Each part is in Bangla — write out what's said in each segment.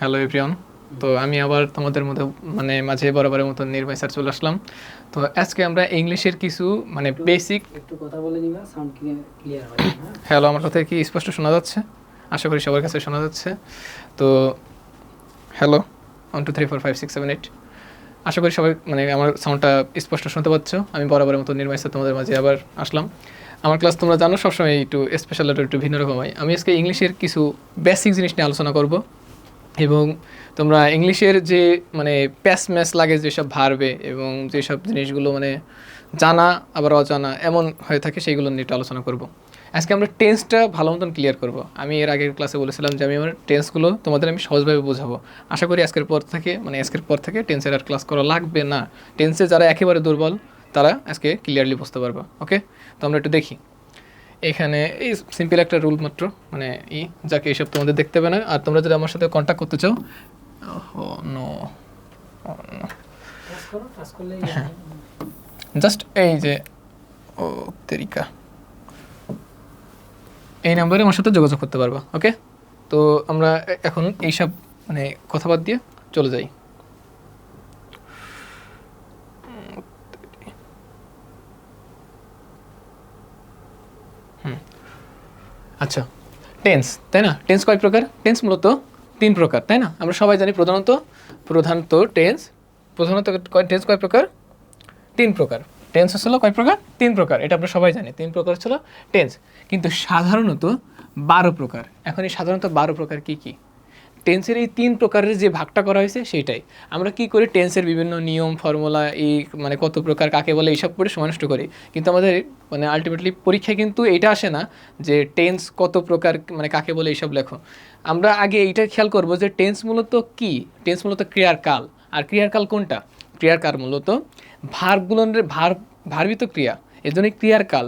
Hello everyone. তো আমি আবার তোমাদের মধ্যে মাঝে বরাবরের মতো নির্ভয় স্যার চলে আসলাম। তো আজকে আমরা ইংলিশের কিছু বেসিক। একটু কথা বলে দিবা, সাউন্ড ক্লিয়ার হয়। হ্যাঁ, হ্যালো, আমার কথা কি স্পষ্ট শোনা যাচ্ছে? আশা করি সবার কাছে শোনা যাচ্ছে। তো হ্যালো, 1 2 3 4 5 6 7 8, আশা করি সবাই আমার সাউন্ডটা স্পষ্ট শুনতে পাচ্ছ। আমি বরাবরের মতো নির্ভয় স্যার তোমাদের মাঝে আবার আসলাম। আমার ক্লাস তোমরা জানো সবসময় একটু স্পেশাল, একটু ভিন্ন রকম হয়। আমি আজকে ইংলিশের কিছু বেসিক জিনিস নিয়ে আলোচনা করব এবং তোমরা ইংলিশের যে প্যাস ম্যাচ লাগে যেসব ভার্বে এবং যেসব জিনিসগুলো জানা আবার অজানা এমন হয়ে থাকে সেইগুলো নিয়ে একটু আলোচনা করব। আজকে আমরা টেন্সটা ভালো মতন ক্লিয়ার করব। আমি এর আগের ক্লাসে বলেছিলাম যে আমি আমার টেন্সগুলো তোমাদের আমি সহজভাবে বোঝাবো। আশা করি আজকের পর থেকে টেন্সের আর ক্লাস করা লাগবে না। টেন্সে যারা একেবারে দুর্বল তারা আজকে ক্লিয়ারলি বুঝতে পারবে। ওকে, তো আমরা একটু দেখি। এখানে এই সিম্পল একটা রুল মাত্র যাকে এইসব তোমাদের দেখতে হবে না। আর তোমরা যদি আমার সাথে কন্ট্যাক্ট করতে চাও, হ্যাঁ, জাস্ট এই যে তেরিকা এই নাম্বারে আমার সাথে যোগাযোগ করতে পারবা। ওকে, তো আমরা এখন এইসব কথা বাদ দিয়ে চলে যাই। আচ্ছা, টেন্স, তাই না? টেন্স কয় প্রকার? টেন্স মূলত 3 প্রকার, তাই না? আমরা সবাই জানি প্রধানত টেন্স টেন্স কয় প্রকার? 3 প্রকার। টেন্স হলো কয় প্রকার? 3 প্রকার। এটা আমরা সবাই জানি 3 প্রকার ছিল টেন্স, কিন্তু সাধারণত 12 প্রকার। এখন এই সাধারণত 12 প্রকার কি কি? টেন্সের এই 3 প্রকারের যে ভাগটা করা হয়েছে সেইটাই আমরা কি করি, টেন্সের বিভিন্ন নিয়ম ফর্মুলা এই কত প্রকার কাকে বলে এইসব পড়ে সময় নষ্ট করি। কিন্তু আমাদের আলটিমেটলি পরীক্ষায় কিন্তু এইটা আসে না যে টেন্স কত প্রকার কাকে বলে এইসব লেখো। আমরা আগে এইটা খেয়াল করব যে টেন্স মূলত কি। টেন্স মূলত ক্রিয়ার কাল। আর ক্রিয়ার কাল কোনটা? ক্রিয়ার কাল মূলত ভার্বগুলোর ভার্বিত ক্রিয়া। এর জন্য ক্রিয়ার কাল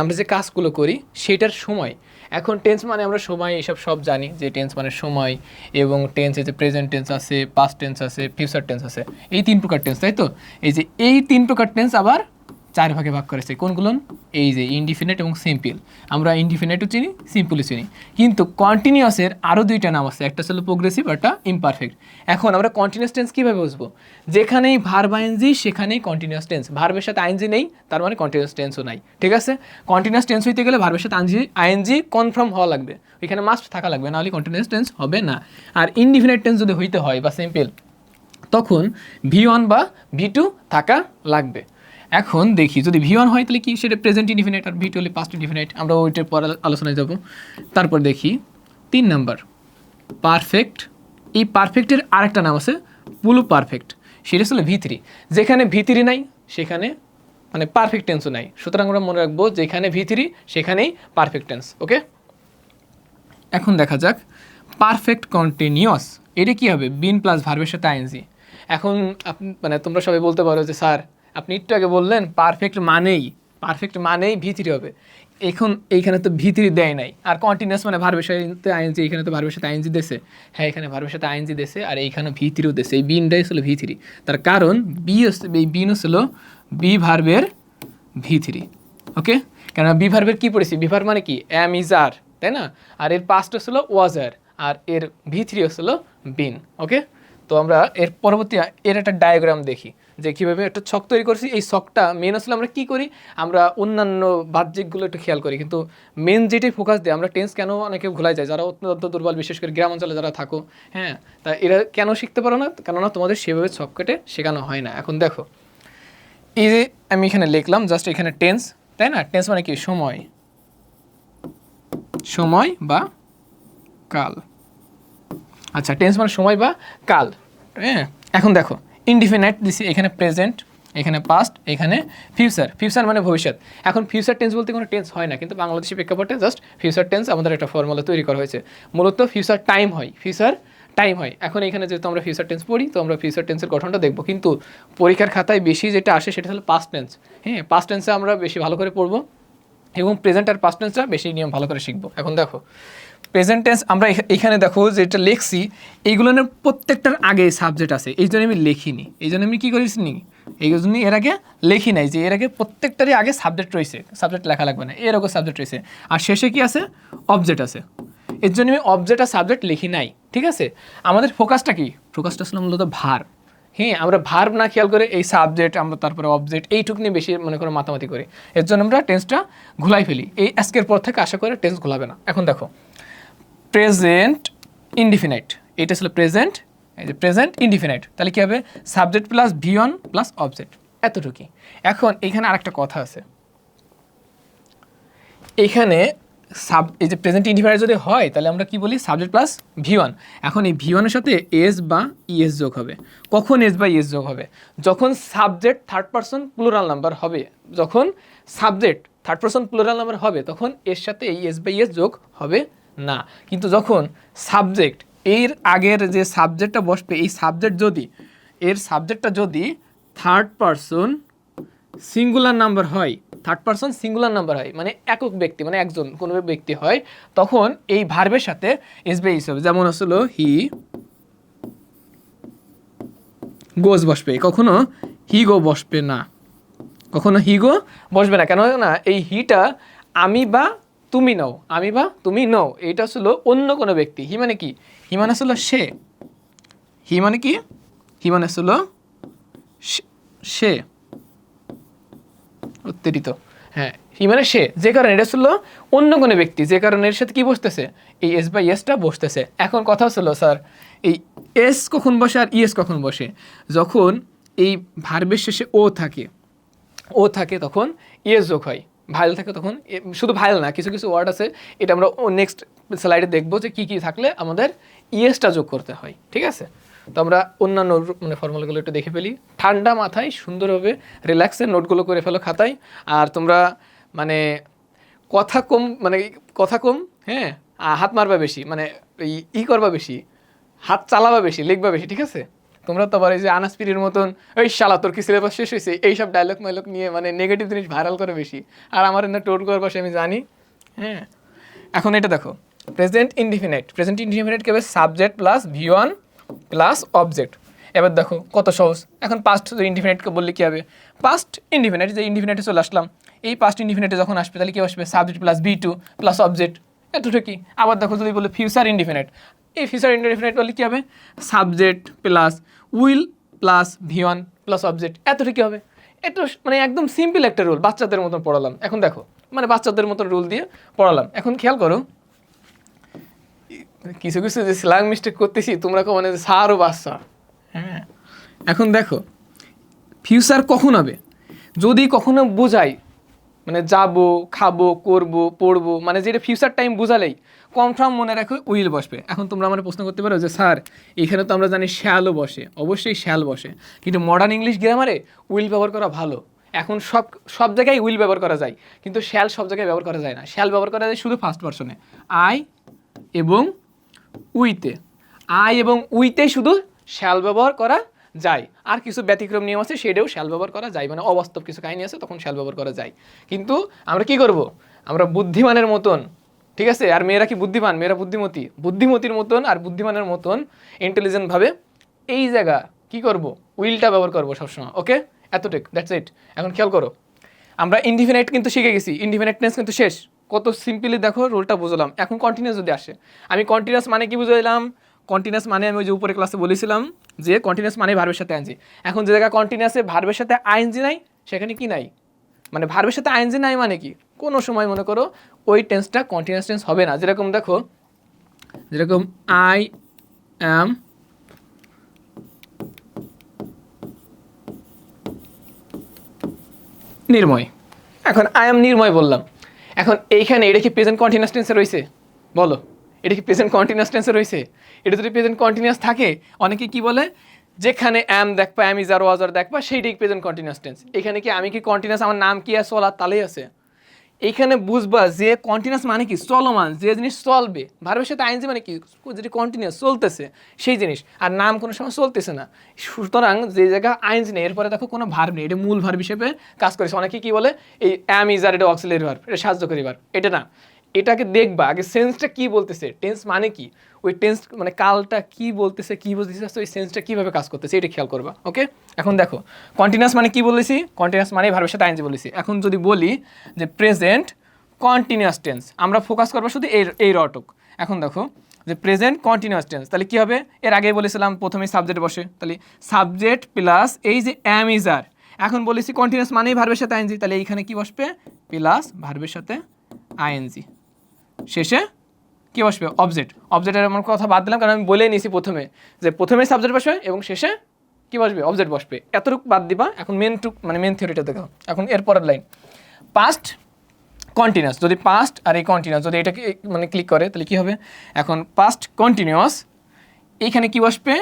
আমরা যে কাজগুলো করি সেটার সময়। এখন টেন্স আমরা সময় এইসব সব জানি যে টেন্স সময়, এবং টেন্সে যে প্রেজেন্ট টেন্স আছে, পাস্ট টেন্স আছে, ফিউচার টেন্স আছে, এই 3 প্রকার টেন্স, তাই তো? এই 3 প্রকার টেন্স আবার 4 ভাগে ভাগ করেছে। কোনগুলো? এই যে ইনডিফিনিট এবং সিম্পল। আমরা ইনডিফিনিটও চিনি, সিম্পলও চিনি, কিন্তু কন্টিনিউয়াসের আরও 2টা নাম আছে, একটা ছিল প্রোগ্রেসিভ আর একটা ইমপারফেক্ট। এখন আমরা কন্টিনিউয়াস টেন্স কীভাবে বুঝবো? যেখানেই ভার্ব আইএনজি সেখানেই কন্টিনিউয়াস টেন্স। ভার্বের সাথে আইএনজি নেই, তার মানে কন্টিনিউয়াস টেন্সও নাই। ঠিক আছে? কন্টিনিউয়াস টেন্স হইতে গেলে ভার্বের সাথে আইএনজি কনফার্ম হওয়া লাগবে, এখানে মাস্ট থাকা লাগবে, নাহলে কন্টিনিউয়াস টেন্স হবে না। আর ইনডিফিনিট টেন্স যদি হইতে হয় বা সিম্পল, তখন V1 বা V2 থাকা লাগবে। এখন দেখি, যদি V1 হয় তাহলে কি সেটা প্রেজেন্ট ইনডিফিনিট, আর V2 হলে পাস্ট ইনডিফিনিট। আমরা ওইটার পর আলোচনায় যাব। তারপর দেখি 3 নাম্বার পারফেক্ট। এই পারফেক্টের আরেকটা নাম আছে পুলু পারফেক্ট, সেটা হলো V3। যেখানে V3 নাই সেখানে পারফেক্ট টেন্সও নাই। সুতরাং আমরা মনে রাখবো যেখানে V3 সেখানেই পারফেক্ট টেন্স। ওকে, এখন দেখা যাক পারফেক্ট কন্টিনিউয়াস। এটা কী হবে? বিন প্লাস ভার্বের সাথে আইএনজি। এখন তোমরা সবাই বলতে পারো যে স্যার আপনি একটু আগে বললেন পারফেক্ট মানেই V3 হবে। এখন এইখানে তো V3 দেয় নাই, আর কন্টিনিউয়াস ভার্বের সাথে আইএনজি, এখানে তো ভার্বের সাথে আইএনজি দেছে। হ্যাঁ, এখানে ভার্বের সাথে আইএনজি দেছে, আর এইখানে V3ও দেছে। এই বিনটাই ছিল V3, তার কারণ এই বিন ছিল বি ভার্বের V3। ওকে, কেন বি ভার্বের কী পড়েছি? বি ভার্ব মানে কি? অ্যাম, ইজ, আর, তাই না? আর এর পাস্ট ছিল ওয়াজ, আর এর V3 ছিল বিন। ওকে, তো আমরা এর পরবর্তী এর একটা ডায়াগ্রাম দেখি যে কীভাবে একটা ছক তৈরি করছি। এই ছকটা মেন আসলে আমরা কী করি, আমরা অন্যান্য বাহ্যিকগুলো একটু খেয়াল করি, কিন্তু মেন যেটাই ফোকাস দেয়। আমরা টেন্স কেন অনেকে ভুলাই যায়, যারা অত্যন্ত দুর্বল, বিশেষ করে গ্রাম অঞ্চলে যারা থাকো, হ্যাঁ, তা এরা কেন শিখতে পারো না? কেননা তোমাদের সেভাবে ছক কেটে শেখানো হয় না। এখন দেখো, এই যে আমি এখানে লিখলাম জাস্ট এখানে টেন্স, তাই না? টেন্স মানে কি? সময় বা কাল। আচ্ছা, টেন্স মানে সময় বা কাল। হ্যাঁ, এখন দেখো ইনডিফিনাইট দিছি, এখানে প্রেজেন্ট, এখানে পাস্ট, এখানে ফিউচার মানে ভবিষ্যৎ। এখন ফিউচার টেন্স বলতে কোনো টেন্স হয় না, কিন্তু বাংলাদেশি প্রেক্ষাপটে জাস্ট ফিউচার টেন্স আমাদের একটা ফর্মুলা তৈরি করা হয়েছে। মূলত ফিউচার টাইম হয়। এখন এখানে যেহেতু আমরা ফিউচার টেন্স পড়ি, তো আমরা ফিউচার টেন্সের গঠনটা দেখবো, কিন্তু পরীক্ষার খাতায় বেশি যেটা আসে সেটা হলো পাস্ট টেন্স। হ্যাঁ, পাস্ট টেন্সে আমরা বেশি ভালো করে পড়বো এবং প্রেজেন্ট আর পাস্ট টেন্সটা বেশি নিয়ম ভালো করে শিখবো। এখন দেখো প্রেজেন্ট টেন্স, আমরা এখানে দেখো যেটা লিখছি এইগুলোর প্রত্যেকটার আগে সাবজেক্ট আছে, এই জন্য আমি লিখিনি। এই জন্য আমি কী করেছি নি, এই জন্য এর আগে লিখি নাই যে এর আগে প্রত্যেকটারই আগে সাবজেক্ট রয়েছে। সাবজেক্ট লেখা লাগবে না, এরকম সাবজেক্ট রয়েছে, আর শেষে কি আছে? অবজেক্ট আছে। এর জন্য আমি অবজেক্ট আর সাবজেক্ট লিখি নাই। ঠিক আছে, আমাদের ফোকাসটা কি? ফোকাসটা ছিল মূলত ভার্ব। হ্যাঁ, আমরা ভার্ব না খেয়াল করে এই সাবজেক্ট, আমরা তারপরে অবজেক্ট এইটুক নিয়ে বেশি মনে করো মাতামাতি করি। এর জন্য আমরা টেন্সটা ঘুলাই ফেলি। এই আজকের পর থেকে আশা করে টেন্স ঘোলাবে না। এখন দেখো প্রেজেন্ট ইনডিফিনাইট, এটা ছিল প্রেজেন্ট, এই যে প্রেজেন্ট ইনডিফিনাইট, তাহলে কী হবে? Subject plus V1 plus object, এতটুকুই। এখন এইখানে আরেকটা কথা আছে, এইখানে এই যে প্রেজেন্ট ইনডিফিনাইট যদি হয় তাহলে আমরা কি বলি? Subject plus V1। এখন এই V1 এর সাথে এস বা ইএস যোগ হবে। কখন এস বা ইএস যোগ হবে? যখন subject third person plural number হবে। যখন subject third person plural number হবে তখন এর সাথে এই এস বা ইএস যোগ হবে না। কিন্তু যখন সাবজেক্ট এর আগের যে সাবজেক্টটা বসবে, এই সাবজেক্ট যদি এর সাবজেক্টটা যদি থার্ড পারসন সিঙ্গুলার নাম্বার হয়, থার্ড পারসন সিঙ্গুলার নাম্বার হয় মানে একক ব্যক্তি, মানে একজন কোনো ব্যক্তি হয়, তখন এই ভার্বের সাথে এস বাই ইস হবে। যেমন আসলে হি গোজ বসবে, কখনো হি গো বসবে না, কখনো হি গো বসবে না। কেন না? এই হিটা আমি বা তুমি নও, আমি বা তুমি নও, এইটা আসলে অন্য কোনো ব্যক্তি। হি মানে কি? হি মানে আসলে সে। হি মানে কি? হি মানে আসলে সে, উত্তেজিত। হ্যাঁ, হি মানে সে, যে কারণে এটা ছিল অন্য কোনো ব্যক্তি, যে কারণে এর সাথে কি বসতেছে? এই এস বাই এসটা বসতেছে। এখন কথা ছিল স্যার এই এস কখন বসে আর ইএস কখন বসে? যখন এই ভার্বের শেষে ও থাকে তখন ইএস যোগ হয়, ভাইল থাকে তখন শুধু ভাইল না, কিছু কিছু ওয়ার্ড আছে, এটা আমরা নেক্সট স্লাইডে দেখবো যে কী কী থাকলে আমাদের ইএসটা যোগ করতে হয়। ঠিক আছে, তো আমরা অন্যান্য মানে ফর্মুলাগুলো একটু দেখে ফেলি। ঠান্ডা মাথায় সুন্দরভাবে রিল্যাক্সের নোটগুলো করে ফেলো খাতায়। আর তোমরা মানে কথা কম, হ্যাঁ, হাত মারবা বেশি, মানে করবা বেশি, হাত চালাবা বেশি, লিখবা বেশি। ঠিক আছে, তোমরা তো আবার এই যে আনাসপিরির মতন ওই শালা তোর কি সিলেবাস শেষ হয়েছে এইসব ডায়লগ মাইলগ নিয়ে মানে নেগেটিভ জিনিস ভাইরাল করে বেশি, আর আমার এনে টোল করবা সে আমি জানি। হ্যাঁ, এখন এটা দেখো প্রেজেন্ট ইনডিফিনাইট কে হবে subject plus V1 plus object. এবার দেখো কত সহজ। এখন পাস্ট ইনডিফিনাইটকে বললে কী হবে? পাস্ট ইনডিফিনাইট, যে ইনডিফিনাইটে চলে আসলাম, এই পাস্ট ইনডিফিনাইটে যখন আসবে তাহলে কী আসবে? Subject plus V2 plus object, এতটুকুই। আবার দেখো যদি বলে ফিউচার ইনডিফিনাইট, এই ফিউচার ইনডিফিনাইট বললে কী হবে? Subject plus will plus V1 plus object, এতটুকু হবে। এটা মানে একদম সিম্পল একটা রুল, বাচ্চাদের মতন পড়ালাম। এখন দেখো মানে বাচ্চাদের মতন রুল দিয়ে পড়ালাম। এখন খেয়াল করো কিছু কিছু যে স্ল্যাং মিস্টেক করতেছি তোমরা মানে সার ও বাচ্চা। হ্যাঁ, এখন দেখো ফিউচার কখন হবে? যদি কখনো বোঝাই মানে যাবো, খাবো, করবো, পড়বো, মানে যেটা ফিউচার টাইম বোঝালেই কনফার্ম মনে রাখো উইল বসবে। এখন তোমরা আমার প্রশ্ন করতে পারো যে স্যার এখানে তো আমরা জানি শ্যালও বসে, অবশ্যই শ্যাল বসে, কিন্তু মডার্ন ইংলিশ গ্রামারে উইল ব্যবহার করা ভালো। এখন সব জায়গায় উইল ব্যবহার করা যায়, কিন্তু শ্যাল সব জায়গায় ব্যবহার করা যায় না। শ্যাল ব্যবহার করা যায় শুধু ফার্স্ট পারসনে, আই এবং উইতে। আই এবং উইতেই শুধু শ্যাল ব্যবহার করা যায়, আর কিছু ব্যতিক্রম নিয়ম আছে সেটাও শ্যাল ব্যবহার করা যায়, মানে অবাস্তব কিছু কাহিনী আছে তখন শ্যাল ব্যবহার করা যায়। কিন্তু আমরা কি করব? আমরা বুদ্ধিমানের মতন, ঠিক আছে, আর মেয়েরা কি বুদ্ধিমান? মেয়েরা বুদ্ধিমতির মতন আর বুদ্ধিমানের মতন ইন্টেলিজেন্টভাবে এই জায়গা কি করব? উইলটা ব্যবহার করবো সবসময়। ওকে, এতটুকু, দ্যাটস ইট। এখন খেয়াল করো আমরা ইনডিফিনাইট কিন্তু শিখে গেছি, ইনডিফিনাইট টেন্স কিন্তু শেষ। কত সিম্পলি দেখো রুলটা বুঝলাম। এখন কন্টিনিউয়াস যদি আসে, আমি কন্টিনিউয়াস মানে কি বুঝাইলাম? কন্টিনিউয়াস মানে আমি ওই যে উপরে ক্লাসে বলেছিলাম যে কন্টিনিউয়াস মানে ভার্বের সাথে আইএনজি। এখন যে জায়গায় কন্টিনিউয়াসে ভার্বের সাথে আইএনজি নাই সেখানে কি নাই? মানে ভার্বের সাথে আইএনজি নাই মানে কি? কোনো সময় মনে করো ওই টেন্সটা কন্টিনিউয়াস টেন্স হবে না। যেরকম দেখো, যেরকম আই অ্যাম নির্ময়, এখন আই অ্যাম নির্ময় বললাম, এখন এইখানে এটা কি প্রেজেন্ট কন্টিনিউয়াস টেন্সে রয়েছে? বলো, এটা কি প্রেজেন্ট কন্টিনিউয়াস টেন্সে রয়েছে? এটা যদি প্রেজেন্ট কন্টিনিউয়াস থাকে, অনেকে কি বলে যেখানে অ্যাম দেখবা, অ্যাম ইজ আর ওয়াজ আর দেখবা সেইটাই প্রেজেন্ট কন্টিনিউয়াস টেন্স। এখানে কি আমি কি কন্টিনিউয়াস, আমার নাম কি আছে, চলার তালেই আছে। এইখানে বুঝবা যে কন্টিনিউয়াস মানে কি? চলমান, যে জিনিস চলবে। ভার্বের সাথে আইএনজি মানে কি? যেটি কন্টিনিউয়াস চলতেছে সেই জিনিস, আর নাম কোনো সময় চলতেছে না। সুতরাং যে জায়গায় আইএনজি নেই এরপরে দেখো কোনো ভার্ব নেই, এটা মূল ভার্ব হিসেবে কাজ করেছে। অনেকে কি বলে এই অ্যাম ইজ আর এটা অক্সিলারি ভার্ব, এটা সাহায্যকারী ভার্ব। এটা না, এটাকে দেখবা আগে সেন্সটা কি বলতেছে, টেন্স মানে কি, ওই টেন্স মানে কালটা কি বলতেছে, কি বলতেছে, ওই সেন্সটা কীভাবে কাজ করতেছে এটা খেয়াল করবা। ওকে, এখন দেখো কন্টিনিউয়াস মানে কি বলেছি? কন্টিনিউয়াস মানে ভার্বের সাথে আইএনজি বলেছি। এখন যদি বলি যে প্রেজেন্ট কন্টিনিউয়াস টেন্স, আমরা ফোকাস করবো শুধু এই রটক। এখন দেখো যে প্রেজেন্ট কন্টিনিউয়াস টেন্স, তাহলে কী হবে? এর আগেই বলেছিলাম প্রথমেই সাবজেক্ট বসে, তাহলে সাবজেক্ট প্লাস এই যে অ্যাম ইজ আর, এখন বলেছি কন্টিনিউয়াস মানেই ভার্বের সাথে আইএনজি, তাহলে এইখানে কি বসবে? প্লাস ভার্বের সাথে আইএনজি, শেষে কি বসবে? অবজেক্ট। অবজেক্টের আমার কথা বাদ দিলাম কারণ আমি বলেই নিয়েছি প্রথমে যে প্রথমে সাবজেক্ট বসবে এবং শেষে কি বসবে? অবজেক্ট বসবে। এতটুকু বাদ দিবা। এখন মেন থিওরিটা দেখো। এখন এরপরের লাইন পাস্ট কন্টিনিউয়াস, যদি পাস্ট আর এই কন্টিনিউয়াস যদি এটাকে মানে ক্লিক করে তাহলে কি হবে? এখন পাস্ট কন্টিনিউয়াস এইখানে কি বসবে?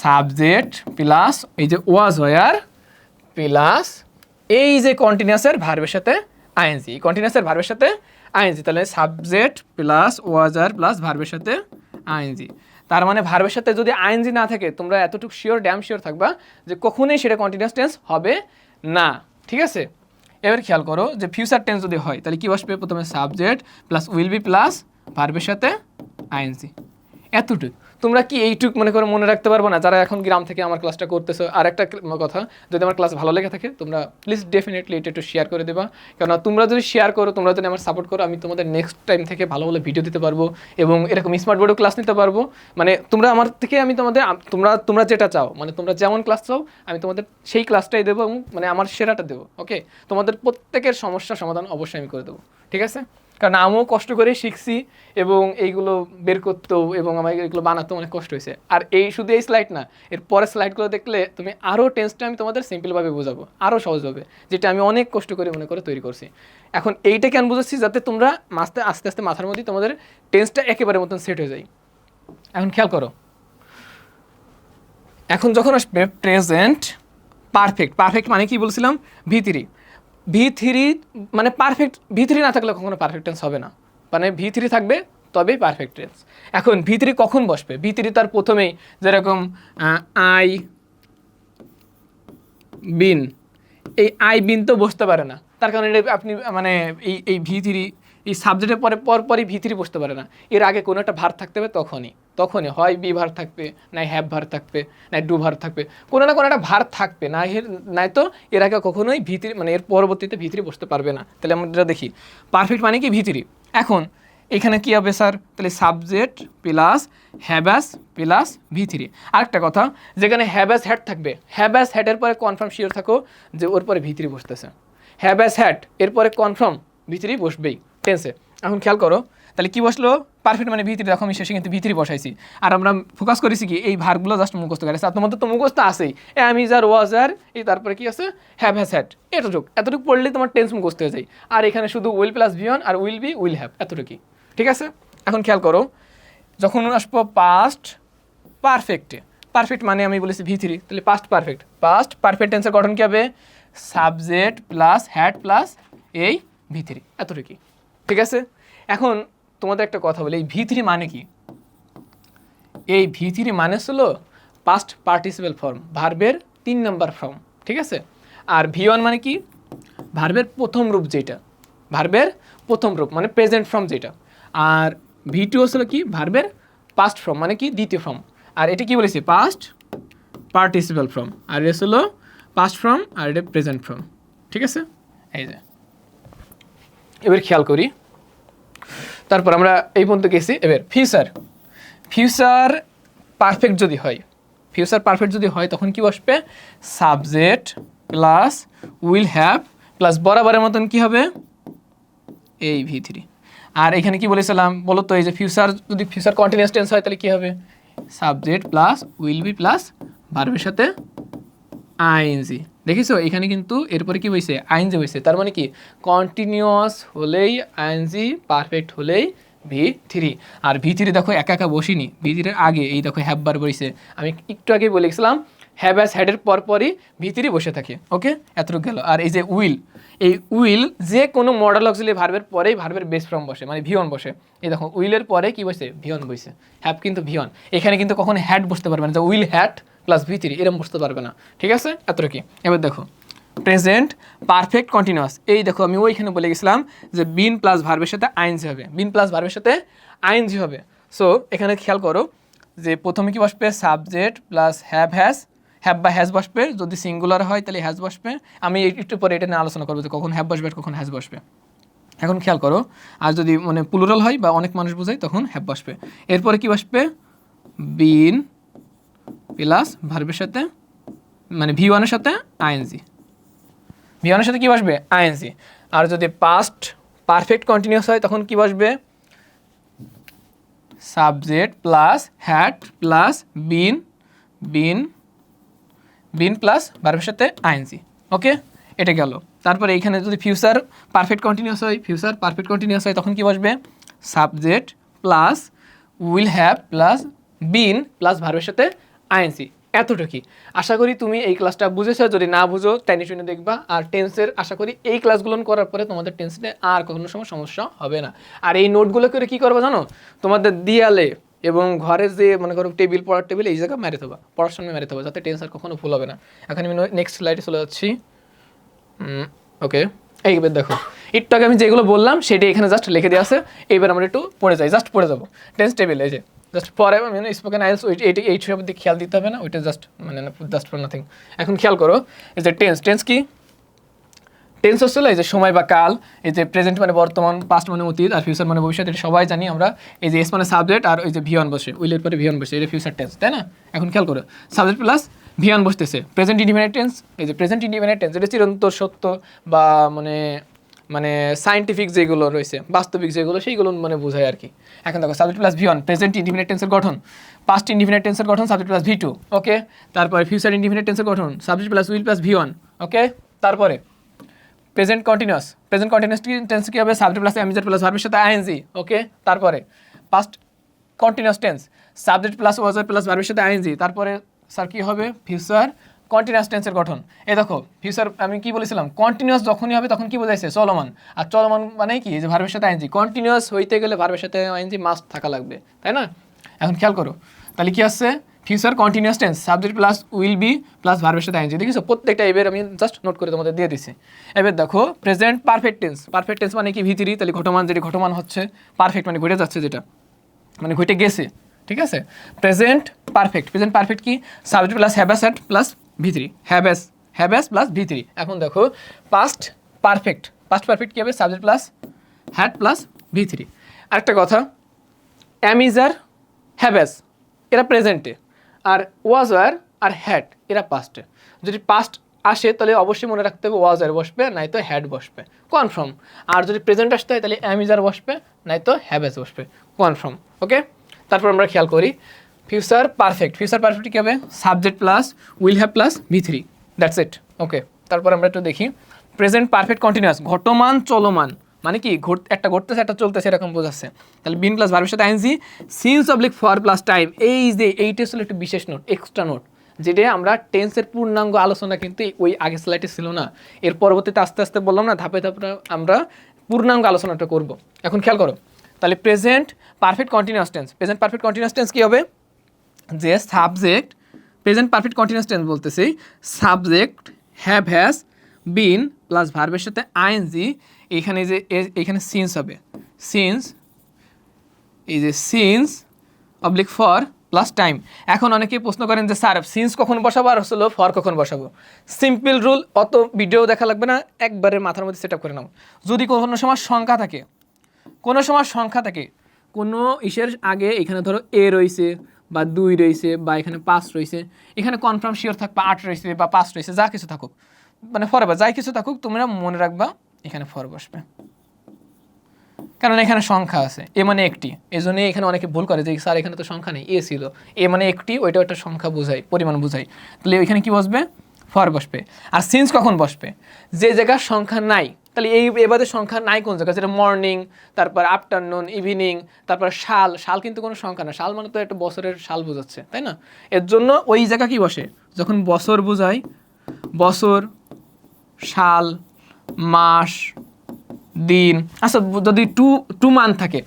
সাবজেক্ট প্লাস এই যে ওয়াজ ওয়ার প্লাস এই যে কন্টিনিউয়াসের ভার্বের সাথে আইএনজি, কন্টিনিউয়াসের ভার্বের সাথে আইএনজি, তাহলে সাবজেক্ট প্লাস ওয়াজ আর প্লাস ভার্বের সাথে আইএনজি। তার মানে ভার্বের সাথে যদি আইএনজি না থাকে তোমরা এতটুকু শিওর, ড্যাম শিওর থাকবা যে কখনোই সেটা কন্টিনিউয়াস টেন্স হবে না। ঠিক আছে, এবার খেয়াল করো যে ফিউচার টেন্স যদি হয় তাহলে কি বসবে? প্রথমে subject plus will be plus ভার্বের সাথে আইএনজি। এতটুকু তোমরা কি এইটুক মনে করো মনে রাখতে পারবো না যারা এখন গ্রাম থেকে আমার ক্লাসটা করতেছো? আর একটা কথা, যদি আমার ক্লাস ভালো লেগে থাকে তোমরা প্লিজ ডেফিনেটলি এটা একটু শেয়ার করে দেবা, কেননা তোমরা যদি শেয়ার করো, তোমরা যদি আমার সাপোর্ট করো, আমি তোমাদের নেক্সট টাইম থেকে ভালো ভালো ভিডিও দিতে পারবো এবং এরকম স্মার্ট বোর্ডেও ক্লাস নিতে পারবো। মানে তোমরা আমার থেকে, আমি তোমাদের তোমরা যেটা চাও, মানে তোমরা যেমন ক্লাস চাও আমি তোমাদের সেই ক্লাসটাই দেবো এবং মানে আমার সেরাটা দেবো। ওকে, তোমাদের প্রত্যেকের সমস্যার সমাধান অবশ্যই আমি করে দেবো। ঠিক আছে, কারণ আমিও কষ্ট করে শিখছি এবং এইগুলো বের করতেও এবং আমার এগুলো বানাতেও অনেক কষ্ট হয়েছে। আর এই শুধু এই স্লাইড না, এর পরের স্লাইডগুলো দেখলে তুমি আরও টেন্সটা আমি তোমাদের সিম্পলভাবে বোঝাবো, আরও সহজভাবে, যেটা আমি অনেক কষ্ট করে মনে করে তৈরি করছি। এখন এইটা কেন বুঝাচ্ছি? যাতে তোমরা আস্তে আস্তে মাথার মধ্যে তোমাদের টেন্সটা একেবারে মতন সেট হয়ে যায়। এখন খেয়াল করো, এখন যখন আসবে প্রেজেন্ট পারফেক্ট। পারফেক্ট মানে কি বলছিলাম? V3 মানে পারফেক্ট। V3 না থাকলে কখনো পারফেক্ট টেন্স হবে না, মানে V3 থাকবে তবেই পারফেক্ট টেন্স। এখন V3 কখন বসবে? V3 তার প্রথমেই যেরকম আই বিন, এই আই বিন তো বসতে পারে না, তার কারণে আপনি মানে এই V3 এই সাবজেক্টের পরপরই V3 বসতে পারে না। এর আগে কোনো একটা ভার থাকতে হবে, তখনই হয় বি ভার থাকবে, নাই হ্যাভ ভার থাকবে, নাই ডু ভার থাকবে, কোনো না কোনো একটা ভার থাকবে, নাই তো এর আগে কখনোই V3 মানে এর পরবর্তীতে V3 বসতে পারবে না। তাহলে আমরা দেখি পারফেক্ট মানে কি? V3। এখন এখানে কী হবে স্যার? তাহলে সাবজেক্ট প্লাস হ্যাভাস প্লাস V3। আরেকটা কথা, যেখানে হ্যাভাস হ্যাড থাকবে, হ্যাভাস হ্যাডের পরে কনফার্ম শিওর থাকো যে ওর পরে V3 বসতেছে। হ্যাভাস হ্যাড এরপরে কনফার্ম V3 বসবেই টেন্সে। এখন খেয়াল করো তাহলে কি বসলো? পারফেক্ট মানে V3। দেখো আমি শেষে কিন্তু V3 বসাইছি, আর আমরা ফোকাস করেছি কি এই ভার্বগুলো জাস্ট মুখস্থ করেছি। আর তোমাদের তো মুখস্থ আসেই, অ্যাম ইজ আর ওয়াজ আর, এই তারপরে কি আছে? Have has had. এতটুকু পড়লেই তোমার টেন্স মুখস্থ হয়ে যায়। আর এখানে শুধু উইল প্লাস বি অন আর উইল বি উইল হ্যাভ, এতটুকুই। ঠিক আছে, এখন খেয়াল করো যখন আসবো পাস্ট পারফেক্টে। পারফেক্ট মানে আমি বলেছি V3, তাহলে পাস্ট পারফেক্ট টেন্সের গঠন কী হবে? সাবজেক্ট প্লাস হ্যাড প্লাস এই V3, এতটুকুই। ঠিক আছে, এখন তোমাদের একটা কথা বলি, এই V3 মানে কি? এই V3 মানে হলো পাস্ট পার্টিসিপেল ফর্ম, ভার্বের 3 নম্বর ফর্ম। ঠিক আছে, আর V1 মানে কি? ভার্বের প্রথম রূপ, যেটা ভার্বের প্রথম রূপ মানে প্রেজেন্ট ফর্ম যেটা। আর V2 হলো কি? ভার্বের পাস্ট ফর্ম মানে কি? দ্বিতীয় ফর্ম। আর এটা কি বলেছি? Past participle form. আর এটা হলো পাস্ট ফর্ম আর এটা প্রেজেন্ট ফর্ম। ঠিক আছে, এই যে এবার খেয়াল করি, তারপর আমরা এই পর্যন্ত গেছি। এবার ফিউচার পারফেক্ট যদি হয়, তখন কি বসবে? Subject plus will have plus বরাবরের মতন কি হবে? এই V3। আর এখানে কি বলেছিলাম বলো তো? এই যে যদি ফিউচার কন্টিনিউয়াস টেন্স হয় তাহলে কি হবে? Subject plus will be plus ভার্বের সাথে আইএনজি। দেখিছো এখানে কিন্তু এরপরে কি হয়েছে? আইএনজি হয়েছে। তার মানে কি কন্টিনিউয়াস হলেই আইএনজি, পারফেক্ট হলেই V3। আর V3 দেখো একা বসিনি, V3 এর আগে এই দেখো হ্যাভ বার বসেছে। আমি একটু আগে বলেছিলাম হ্যাভ অ্যাজ হ্যাডের পরপরই V3 বসে থাকে। ওকে, এতটুকু গেল। আর এই যে এই উইল যে কোনো মডেল অক্সিলারি ভার্বের পরেই ভার্বের বেস ফর্ম বসে, মানে V1 বসে। এই দেখো উইলের পরে কি বসে? V1 বসে। হ্যাভ কিন্তু V1, এখানে কিন্তু কখনো হ্যাড বসতে পারবে না, যে উইল হ্যাড প্লাস V3 এরকম বসতে পারবে না। ঠিক আছে, এতটুকু। এবার দেখো প্রেজেন্ট পারফেক্ট কন্টিনিউয়াস, এই দেখো আমি ওইখানে বলে গেছিলাম যে বিন প্লাস ভার্বের সাথে আইএনজি হবে, সো এখানে খেয়াল করো যে প্রথমে কি বসবে? সাবজেক্ট প্লাস হ্যাভ বা হ্যাজ বসবে। যদি সিঙ্গুলার হয় তাহলে হ্যাজ বসবে। আমি একটু পরে এটা নিয়ে আলোচনা করবো যে কখন হ্যাভ বসবে আর কখন হ্যাজ বসবে। এখন খেয়াল করো, আর যদি মানে প্লুরাল হয় বা অনেক মানুষ বোঝায় তখন হ্যাভ বসবে। এরপরে কি বসবে? বিন প্লাস ভার্বের সাথে মানে ভি ওয়ানের সাথে আইএনজি, ভি ওয়ানের সাথে কি বসবে? আইএনজি। আর যদি পাস্ট পারফেক্ট কন্টিনিউয়াস হয় তখন কি বসবে? Subject plus had plus been, been been plus ভার্বের সাথে আইএনজি। ওকে, এটা গেল। তারপরে এইখানে যদি ফিউচার পারফেক্ট কন্টিনিউয়াস হয়, ফিউচার পারফেক্ট কন্টিনিউয়াস হয় তখন কি বসবে? Subject plus will have plus been plus ভার্বের সাথে আইএনজি। এতটুকুই। আশা করি তুমি এই ক্লাসটা বুঝেছো। যদি না বুঝো টেনে টুনে দেখবা। আর টেন্সের আশা করি এই ক্লাসগুলো করার পরে তোমাদের টেন্সে আর কখনো সময় সমস্যা হবে না। আর এই নোটগুলো করে কী করবো জানো? তোমাদের দিয়ালে এবং ঘরে যে মনে করো টেবিল, পড়ার টেবিল, এই জায়গায় মেরে দেবা, পড়ার সময় মেরে দেবা, যাতে টেন্স আর কখনো ভুল হবে না। এখন আমি নেক্সট স্লাইডে চলে যাচ্ছি। ওকে, এইবার দেখো একটু আগে আমি যেগুলো বললাম সেটা এখানে জাস্ট লিখে দিয়ে আছে। এইবার আমরা একটু পড়ে যাই, জাস্ট পড়ে যাবো। টেন্স টেবিল এই যে জাস্ট পরে মানে স্পোকেন আইএলস এই সব দিকে খেয়াল দিতে হবে না, ওইটা জাস্ট মানে জাস্ট ফর নাথিং। এখন খেয়াল করো এই যে টেন্স, টেন্স কি? টেন্স হচ্ছিল এই যে সময় বা কাল, এই যে প্রেজেন্ট মানে বর্তমান, পাস্ট মানে অতীত, আর ফিউচার মানে ভবিষ্যৎ। এটা সবাই জানি আমরা। এই যে এস মানে সাবজেক্ট, আর ওই যে ভিওয়ান বসে, উইলের পরে ভিওয়ান বসে, এটা ফিউচার টেন্স, তাই না? এখন খেয়াল করো সাবজেক্ট প্লাস ভিওয়ান বসতেছে, প্রেজেন্ট ইনডিফিনিট টেন্স। এই যে প্রেজেন্ট ইনডিফিনিট টেন্স এটা চিরন্তর সত্য বা মানে মানে সায়েন্টিফিক যেগুলো রয়েছে, বাস্তবিক যেগুলো, সেইগুলো মানে বোঝায় আর কি। এখন দেখো subject plus V one, present indefinite টেন্সের গঠন, পাস্ট ইনডিফিনিট টেন্সের গঠন subject plus V two. Okay, তারপরে ফিউচার ইনডিফিনিট টেন্সের গঠন subject plus will plus V one. Okay, তারপরে present continuous, present continuous tense কি হবে? সাবজেক্ট প্লাস এমইজেড প্লাস ভার্বের সাথে আইএনজি। ওকে, তারপরে past continuous tense subject plus was are plus ভার্বের সাথে আইএনজি। তারপরে স্যার কি হবে? ফিউচার কন্টিনিউয়াস টেন্সের গঠন। এই দেখো ফিউচার আমি কি বলেছিলাম? কন্টিনিউয়াস যখনই হবে তখন কি বোঝাইছে? চলমান। আর চলমান মানে কি? যে ভার্বের সাথে আইএনজি। কন্টিনিউয়াস হইতে গেলে ভার্বের সাথে আইএনজি মাস্ট থাকা লাগবে, তাই না? এখন খেয়াল করো তাহলে কি আসছে? Future continuous tense subject plus will be plus ভার্বের সাথে আইএনজি। দেখিছো প্রত্যেকটা এবার আমি জাস্ট নোট করে তোমাদের দিয়ে দিছি। এবার দেখো present perfect tense, perfect tense মানে কি? ভিতরি, তাহলে ঘটমান, যেটি ঘটমান হচ্ছে, পারফেক্ট মানে ঘটে যাচ্ছে, যেটা মানে ঘটে গেছে, ঠিক আছে? প্রেজেন্ট পারফেক্ট, প্রেজেন্ট পারফেক্ট কি? সাবজেক্ট প্লাস হ্যাভাস হ্যাড প্লাস ভিতরি, হ্যাভাস প্লাস ভিতরি। এখন দেখো পাস্ট পারফেক্ট, পাস্ট পারফেক্ট কি হবে? সাবজেক্ট প্লাস হ্যাড প্লাস ভিতরি। আরেকটা কথা, অ্যামিজার হ্যাভাস এরা প্রেজেন্টে, আর ওয়াজার আর হ্যাড এরা পাস্টে। যদি পাস্ট আসে তাহলে অবশ্যই মনে রাখতে হবে ওয়াজার বসবে, নাই তো হ্যাড বসবে, কনফার্ম। আর যদি প্রেজেন্ট আসতে হয় তাহলে অ্যামিজার বসবে, নাই তো হ্যাভেস বসবে, কনফার্ম। ওকে, তারপর আমরা খেয়াল করি ফিউচার পারফেক্ট, ফিউচার পারফেক্ট কী হবে? Subject plus will have plus V three, that's it. Okay, তারপর আমরা একটু দেখি প্রেজেন্ট পারফেক্ট কন্টিনিউয়াস, ঘটমান চলমান মানে কি? একটা ঘটতেছে একটা চলতেছে এরকম বোঝাচ্ছে। তাহলে বিন প্লাস ভার্বের সাথে ING, since oblique for plus time. এই যে এইটা ছিল একটু বিশেষ নোট, এক্সট্রা নোট, যেটা আমরা টেন্সের পূর্ণাঙ্গ আলোচনা কিন্তু ওই আগের স্লাইডে ছিল না। এর পরবর্তীতে আস্তে আস্তে বললাম না, ধাপে ধাপে আমরা পূর্ণাঙ্গ আলোচনাটা করব। এখন খেয়াল করো তাহলে present perfect continuous tense, present perfect continuous tense কী হবে? যে subject, present perfect continuous tense বলতেছি subject have has been plus ভার্বের সাথে আইএনজি। এইখানে যে এইখানে সিন্স হবে, সিন্স, এই যে since oblique for plus time. এখন অনেকেই প্রশ্ন করেন যে স্যার সিন্স কখন বসাবো আর হলো ফর কখন বসাবো? সিম্পল রুল, অত ভিডিও দেখা লাগবে না, একবারে মাথার মধ্যে সেট আপ করে নাও। যদি কোনো সময় সংখ্যা থাকে, কোনো সময় সংখ্যা থাকে, কোনো ইসের আগে এখানে ধরো এ রয়েছে বা 2 রয়েছে বা এখানে 5 রয়েছে, এখানে কনফার্ম শিওর থাকবা 8 রয়েছে বা 5 রয়েছে, যা কিছু থাকুক মানে ফর বা যাই কিছু থাকুক, তোমরা মনে রাখবা এখানে ফর বসবে, কারণ এখানে সংখ্যা আছে। এ মানে একটি, এই জন্যই এখানে অনেকে ভুল করে যে স্যার এখানে তো সংখ্যা নেই, এ ছিল, এ মানে একটি, ওইটাও একটা সংখ্যা বোঝায়, পরিমাণ বোঝায়। তাহলে ওইখানে কি বসবে? ফর বসবে। আর সিন্স কখন বসবে? যে জায়গার সংখ্যা নাই। তাহলে এবারে সংখ্যা নাই কোন জায়গায়? যেটা মর্নিং, তারপর আফটারনুন, ইভিনিং, তারপর সাল, সাল কিন্তু কোনো সংখ্যা না, সাল মানে তো একটা বছরের সাল বোঝাচ্ছে, তাই না? এর জন্য ওই জায়গা কি বসে? যখন বছর বোঝায়, বছর, সাল, মাস, দিন। আচ্ছা যদি টু মান্থ থাকে,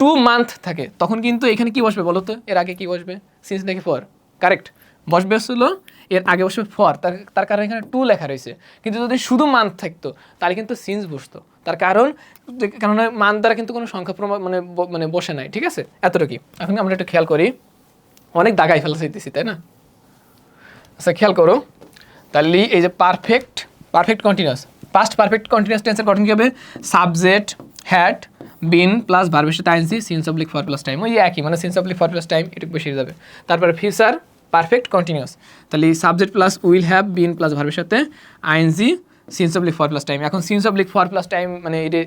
2 মান্থ থাকে, তখন কিন্তু এখানে কি বসবে বলো তো? এর আগে কি বসবে? সিন্স নাকি ফর? কারেক্ট, বসবে হলো এর আগে বসবে ফর, তার কারণ এখানে 2 লেখা রয়েছে। কিন্তু যদি শুধু মান্থ থাকতো তাহলে কিন্তু সিন্স বসতো, তার কারণ মান্থ দ্বারা কিন্তু কোনো সংখ্যা মানে বসে নাই, ঠিক আছে? এতটুকু। এখন আমরা একটু খেয়াল করি, অনেক দাগাই ফেলা চাইতেছি, তাই না? আচ্ছা খেয়াল করো তাহলে এই যে perfect continuous, past perfect continuous টেন্সের গঠন কী হবে? সাবজেক্ট হ্যাড বিন প্লাস ভার্বের সাথে ING since oblique for plus time, ওই একই মানে since oblique for plus time এটুকু বেশি যাবে। তারপরে ফিউচার পারফেক্ট কন্টিনিউয়াস, তাহলে subject plus will have been plus ভার্বের সাথে ING since oblique for plus time. এখন since oblique for plus time মানে এটা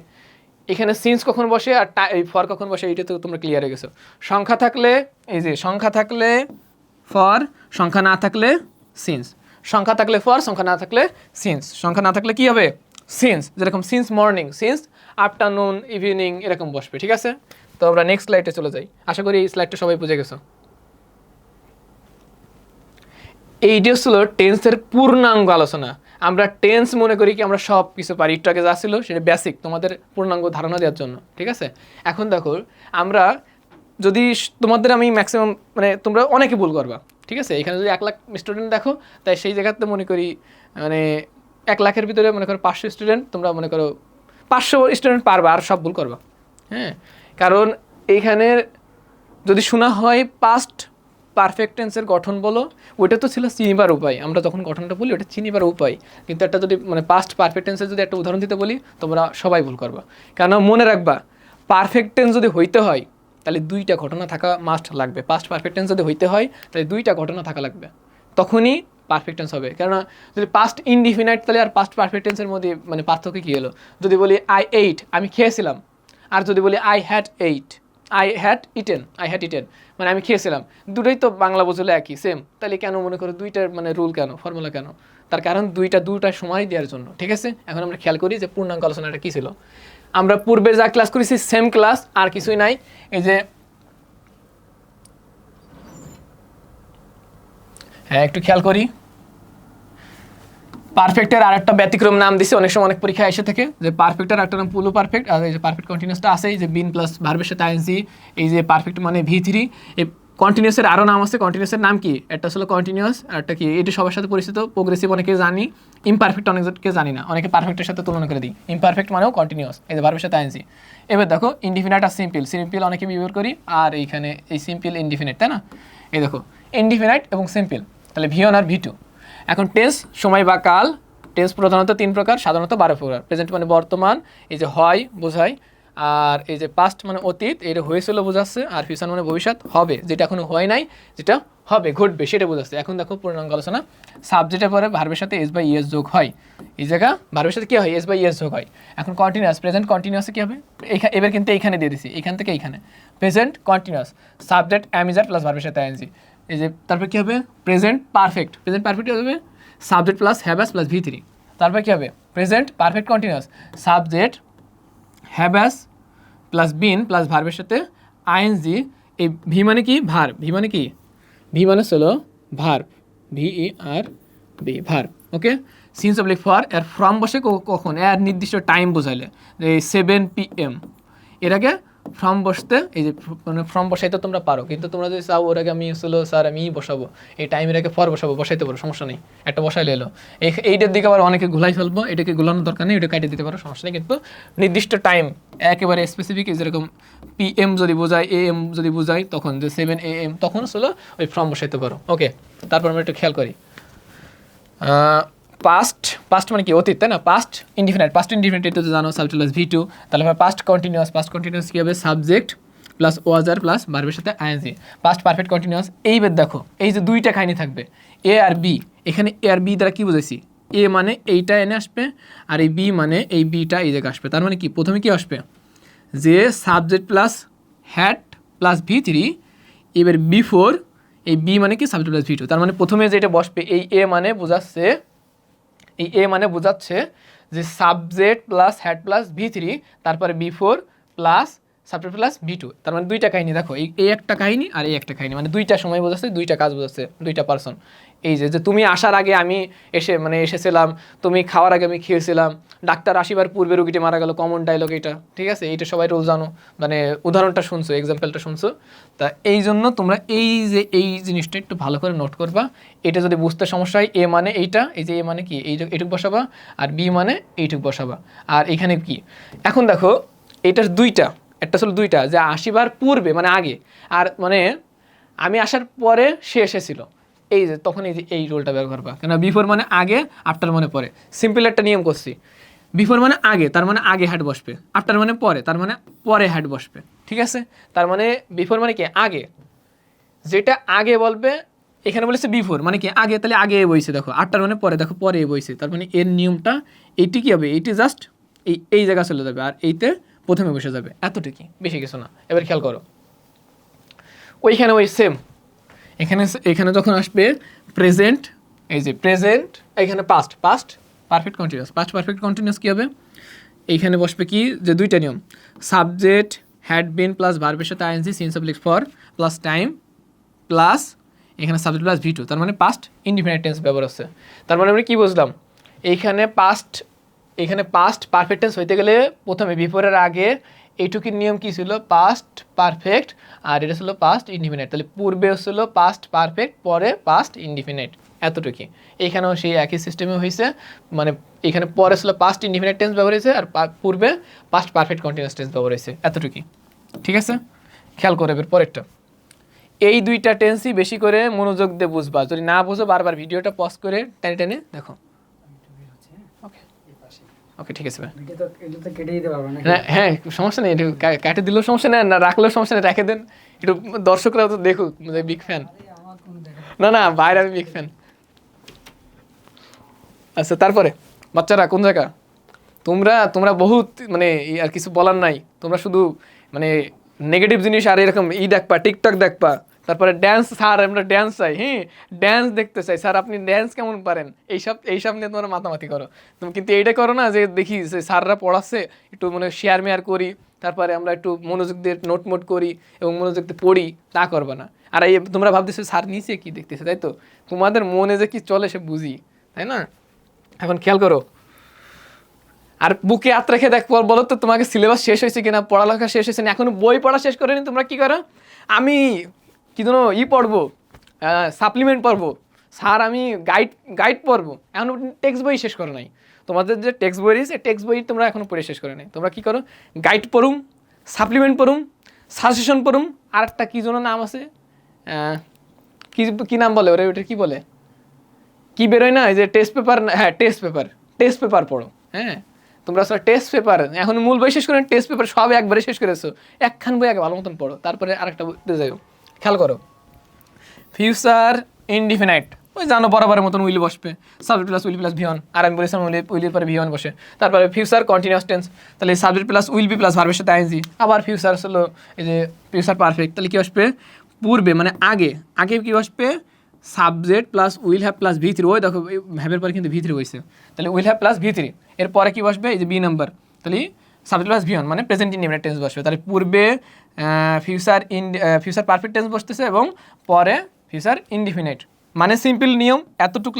এখানে সিন্স কখন বসে আর ফর কখন বসে এটা তো তোমরা ক্লিয়ার হয়ে গেছো। সংখ্যা থাকলে এই যে সংখ্যা থাকলে ফর, সংখ্যা না থাকলে সিন্স, সংখ্যা থাকলে ফর, সংখ্যা না থাকলে সিন্স, সংখ্যা না থাকলে কি হবে সিন্স, যেরকম since morning, since afternoon, evening এরকম বসবে। ঠিক আছে, তো আমরা নেক্সট স্লাইডে চলে যাই। আশা করি এই স্লাইডটা সবাই বুঝে গেছো। এইটা ছিল টেন্সের পূর্ণাঙ্গ আলোচনা। আমরা টেন্স মনে করি কি আমরা সব কিছু পারি, একটু আগে যা ছিল সেটা বেসিক তোমাদের পূর্ণাঙ্গ ধারণা দেওয়ার জন্য। ঠিক আছে, এখন দেখো আমরা যদি তোমাদের আমি ম্যাক্সিমাম মানে তোমরা অনেকে ভুল করবা। ঠিক আছে, এখানে যদি 1 লাখ স্টুডেন্ট দেখো, তাই সেই জায়গাতে মনে করি মানে 1 লাখের ভিতরে মনে করো 500 স্টুডেন্ট, তোমরা মনে করো 500 স্টুডেন্ট পারবা আর সব ভুল করবা। হ্যাঁ, কারণ এইখানে যদি শোনা হয় পাস্ট পারফেক্ট টেন্সের গঠন বলো, ওইটা তো ছিল চিনিবার উপায়, আমরা যখন গঠনটা বলি ওটা চিনিবার উপায়, কিন্তু একটা যদি মানে পাস্ট পারফেক্ট টেন্সের যদি একটা উদাহরণ দিতে বলি তোমরা সবাই ভুল করবা। কেন মনে রাখবা, পারফেক্ট টেন্স যদি হইতে হয় তাহলে 2টা ঘটনা থাকা মাস্ট লাগবে। পাস্ট পারফেক্ট টেন্স যদি হইতে হয় তাহলে 2টা ঘটনা থাকা লাগবে, তখনই পারফেক্ট টেন্স হবে। কেননা যদি পাস্ট ইনডিফিনাইট তাহলে আর পাস্ট পারফেক্ট টেন্সের মধ্যে মানে পার্থক্য কী হলো? যদি বলি আই এইট, আমি খেয়েছিলাম, আর যদি বলি I had eight, I had eaten, I had eaten মানে আমি খেয়েছিলাম, দুটোই তো বাংলা বুঝলে একই সেম, তাহলে কেন মনে করো 2টার মানে রুল কেন, ফর্মুলা কেন? তার কারণ 2টা সময় দেওয়ার জন্য। ঠিক আছে, এখন আমরা খেয়াল করি যে পূর্ণাঙ্গ আলোচনাটা কী ছিল। আমরা পূর্বে যা ক্লাস করেছি সেম ক্লাস, আর কিছুই নাই। এই যে হ্যাঁ একটু খেয়াল করি, পারফেক্টের আরেকটা ব্যতিক্রম নাম দিছে, অনেক সময় অনেক পরীক্ষা এসে থাকে যে পারফেক্টের একটা নাম পুলো পারফেক্ট, আর এই যে পারফেক্ট কন্টিনিউসটা আছে এই যে বিন প্লাস ভার্বের সাথে আইএনজি, এই যে পারফেক্ট মানে V3। এই কন্টিনিউসের আরও নাম আছে, কন্টিনিউসের নাম কি? একটা আসলে কন্টিনিউয়াস, আর একটা কি এটি সবার সাথে পরিচিত প্রোগ্রেসিভ অনেকে জানি, ইমপারফেক্ট অনেকে জানি না, অনেকে পারফেক্টের সাথে তুলনা করে দিই। ইমপারফেক্ট মানেও কন্টিনিউয়াস, এই যে ভার্বের সাথে আইএনজি। এবার দেখো ইনডিফিনাইট আর সিম্পল, সিম্পল অনেকে ব্যবহার করি, আর এইখানে এই সিম্পল ইনডিফিনাইট, তাই না? এই দেখো ইনডিফিনাইট এবং সিম্পল, তাহলে V1 আর V2। এখন টেন্স সময় বা কাল, টেন্স প্রধানত 3 প্রকার, সাধারণত 12 প্রকার। প্রেজেন্ট মানে বর্তমান, এই যে হয় বোঝায়, আর এই যে পাস্ট মানে অতীত, এটা হয়েছিল বোঝাচ্ছে, আর ফিউচার মানে ভবিষ্যৎ হবে, যেটা এখনো হয় নাই, যেটা হবে ঘটবে সেটা বোঝাচ্ছে। এখন দেখো পূর্ণাঙ্গ আলোচনা। সাবজেক্টের পরে ভার্বের সাথে এস বাই ইএস যোগ হয়, এই জায়গা ভার্বের সাথে কী হয়? এস বাই ইএস যোগ হয়। এখন কন্টিনিউয়াস, প্রেজেন্ট কন্টিনিউয়াসে কী হবে? এবার কিন্তু এইখানে দিয়ে দিছি, এখান থেকে এইখানে present continuous, subject am is are plus ভার্বের সাথে আইএনজি। এই যে তারপর কী হবে? প্রেজেন্ট পারফেক্ট, প্রেজেন্ট পারফেক্ট হবে সাবজেক্ট প্লাস হ্যাভাস প্লাস V3। তারপর কী হবে? Present perfect continuous, subject হ্যাভাস plus been plus ভার্বের সাথে আইএনজি। এই ভি মানে কি? ভার্ব। ভি মানে কি? ভি মানে হলো verb, VERB, verb. Okay, since oblique for, এর ফ্রম বসে কখন? এর নির্দিষ্ট টাইম বোঝাইলে, এই 7 PM এর আগে ফর্ম বসতে, এই যে মানে ফর্ম বসাইতে তোমরা পারো, কিন্তু তোমরা যদি চাও ওর আগে আমি হলো স্যার আমি বসাবো, এই টাইমের আগে ফর বসাবো, বসাইতে পারো, সমস্যা নেই, একটা বসাইলে এলো। এইটার দিকে আবার অনেকে ঘুলাই ফেলবো, এটাকে ঘুলানোর দরকার নেই, এটা কাটিয়ে দিতে পারো, সমস্যা নেই। কিন্তু নির্দিষ্ট টাইম একেবারে স্পেসিফিক, যেরকম PM যদি বোঝায়, AM যদি বোঝায়, তখন যে 7 AM তখন হলো ওই ফর্ম বসাইতে পারো। ওকে, তারপর আমরা একটু খেয়াল করি পাস্ট। পাস্ট মানে কি? অতীত, তাই না? পাস্ট ইনডিফিনাইট, পাস্ট ইনডিফিনাইট এটা তো জানো, সাবজেক্ট প্লাস V2। তাহলে আমরা পাস্ট কন্টিনিউয়াস, পাস্ট কন্টিনিউয়াস কী হবে? সাবজেক্ট প্লাস ওয়াজার প্লাস ভার্বের সাথে আইএনজি। Past perfect continuous. এইবার দেখো এই যে 2টা কাহিনী থাকবে, A আর B। এখানে A আর B দ্বারা কী বুঝেছি? A মানে এইটা এনে আসবে, আর এই B মানে এই Bটা এই জায়গায় আসবে। তার মানে কি? প্রথমে কি আসবে? যে subject plus had plus V3, এবার বিফোর এই B মানে কি? Subject plus V2। তার মানে প্রথমে যেটা বসবে এই A মানে বোঝাচ্ছে, এই A মানে বোঝাচ্ছে যে subject plus had plus V3, তারপরে B4 plus subject plus V2। তার মানে 2টা কাহিনী দেখো, এই একটা কাহিনী আর এই একটা কাহিনী, মানে 2টা সময় বোঝাচ্ছে, 2টা কাজ বোঝাচ্ছে, 2টা পার্সন। এই যে তুমি আসার আগে আমি এসেছিলাম, তুমি খাওয়ার আগে আমি খেয়েছিলাম, ডাক্তার আসিবার পূর্বে রোগীটি মারা গেল, কমন ডায়লগ এটা। ঠিক আছে, এইটা সবাই রোজ জানো, মানে উদাহরণটা শুনছো, এক্সাম্পলটা শুনছো। তা এই জন্য তোমরা এই জিনিসটা একটু ভালো করে নোট করবা। এটা যদি বুঝতে সমস্যা হয়, A মানে এইটা, এই যে A মানে কি? এইটুক বসাবা, আর B মানে এইটুক বসাবা। আর এখানে কি? এখন দেখো এইটার 2টা, একটা ছিল 2টা যে আসিবার পূর্বে মানে আগে, আর মানে আমি আসার পরে সে এসেছিল, এই যে তখন এই যে এই রোলটা ব্যবহার করবা। কেন? বিফোর মানে আগে, আফটার মানে পরে। সিম্পল একটা নিয়ম করছি, বিফোর মানে আগে, তার মানে আগে হ্যাড বসবে। আফটার মানে পরে, তার মানে পরে হ্যাড বসবে। ঠিক আছে, তার মানে বিফোর মানে কি আগে, যেটা আগে বলবে। এখানে বলেছে বিফোর মানে কি আগে, তাহলে আগে বইছে, দেখো আফটার মানে পরে, দেখো পরে বইছে, তার মানে এর নিয়মটা এইটি কি হবে, এইটি জাস্ট এই জায়গা চলে যাবে আর এইতে প্রথমে বসে যাবে, এতটুকুই, বেশি কিছু না। এবার খেয়াল করো, ওইখানে ওই সেম, এখানে যখন আসবে প্রেজেন্ট, এই যে প্রেজেন্ট, এখানে past perfect continuous, past perfect continuous কী হবে, এইখানে বসবে কি যে দুইটা নিয়ম, সাবজেক্ট হ্যাড বিন প্লাস ভার্বের সাথে ING since subject for plus time plus এখানে সাবজেক্ট প্লাস ভি টু, তার মানে পাস্ট ইনডিফিনিট টেন্স ব্যবহার হচ্ছে। তার মানে আমরা কী বুঝলাম, এইখানে পাস্ট পারফেক্ট টেন্স হইতে গেলে প্রথমে বিফোরের আগে এইটুকুর নিয়ম কী ছিল, পাস্ট পারফেক্ট, আর এটা ছিল পাস্ট ইনডিফিনিট। তাহলে পূর্বে ছিল পাস্ট পারফেক্ট, পরে পাস্ট ইনডিফিনিট, এতটুকুই। এইখানেও সেই একই সিস্টেমে হয়েছে, মানে এখানে পরে ছিল পাস্ট ইনডিফিনিট টেন্স ব্যবহার হয়েছে, আর পূর্বে পাস্ট পারফেক্ট কন্টিনিউয়াস টেন্স ব্যবহার হয়েছে, এতটুকুই। ঠিক আছে, খেয়াল করে এবার পরেরটা। এই দুইটা টেন্সই বেশি করে মনোযোগ দিয়ে বুঝবা, যদি না বুঝো বারবার ভিডিওটা পজ করে টেনে টেনে দেখো। ওকে ওকে, ঠিক আছে ভাই। এটা তো কেটে দিতে পারবো না। হ্যাঁ সমস্যা নেই, একটু কাটে দিলেও সমস্যা নেই, না রাখলেও সমস্যা নেই, রেখে দেন, একটু দর্শকরা তো দেখুক, বিগ ফ্যান। না বাইরে আমি বিগ ফ্যান। আচ্ছা, তারপরে বাচ্চারা কোন জায়গা, তোমরা বহুত মানে আর কিছু বলার নাই, তোমরা শুধু মানে নেগেটিভ জিনিস আর এরকম দেখবা, টিকটক দেখবা, তারপরে ড্যান্স, স্যার আমরা ড্যান্স চাই, হ্যাঁ ড্যান্স দেখতে চাই স্যার, আপনি ড্যান্স কেমন পারেন, এইসব নিয়ে তোমরা মাতামাতি করো। তুমি কিন্তু এইটা করো না যে দেখি যে স্যাররা পড়াচ্ছে একটু মানে শেয়ার মেয়ার করি, তারপরে আমরা একটু মনোযোগ দিয়ে নোট করি এবং মনোযোগ দিয়ে পড়ি, তা করবে না। আর এই তোমরা ভাবতেছো স্যার নিচে কি দেখতেছে, তাই তো, তোমাদের মনে যে কি চলে সে বুঝি, তাই না? এখন খেয়াল করো, আর বুকে হাত রেখে দেখ, বলো তো তোমাকে সিলেবাস শেষ হয়েছে কিনা, পড়ালেখা শেষ হয়েছে না, এখন বই পড়া শেষ করেনি, তোমরা কি করো, আমি কি যেন পড়বো, সাপ্লিমেন্ট পড়বো, স্যার আমি গাইড পড়বো, এখন টেক্সট বই শেষ করো নাই। তোমাদের যে টেক্সট বই রয়েছে, টেক্সট বই তোমরা এখনো পড়ে শেষ করে নাই। তোমরা কি করো, গাইড পড়ুম, সাপ্লিমেন্ট পড়ুম, সাজেশন পড়ুম, আর একটা কী যেন নাম আছে, কি নাম বলে ওরা, ওটা কি বলে, কি বেরোয় না, এই যে টেস্ট পেপার, হ্যাঁ টেস্ট পেপার পড়ো। হ্যাঁ তোমরা আসলে টেস্ট পেপার, এখন মূল বই শেষ করে টেস্ট পেপার সব একবারে শেষ করেছো, একখান বই আগে ভালো মতন পড়ো, তারপরে আরেকটা বইতে যাও। খেয়াল করো, ফিউচার ইনডিফিনাইট, ওই জানো বরাবরের মতন উইল বসবে, সাবজেক্ট প্লাস উইল প্লাস ভিওন, আর আমি বলেছিলাম উইলের পরে ভিওন বসে। তারপরে ফিউচার কন্টিনিউয়াস টেন্স, তাহলে subject plus will be plus ভার্বের সাথে আইএনজি। আবার ফিউচার হলো এই যে ফিউচার পারফেক্ট, তাহলে কী আসবে, পূর্বে মানে আগে কী আসবে, subject plus will have plus V three, ওই দেখো হ্যাভের পরে কিন্তু ভি থ্রি হয়েছে, তাহলে will have plus V three, এরপরে কী বসবে, এই যে বি নাম্বার, তাহলে সাবজেক্ট প্লাস ভিওন মানে প্রেজেন্ট ইনডিফিনিট টেন্স বসবে। তাহলে পূর্বে ফিউচার পারফেক্ট টেন্স বসতেছে এবং পরে ফিউচার ইনডিফিনিট, মানে সিম্পল নিয়ম, এতটুকু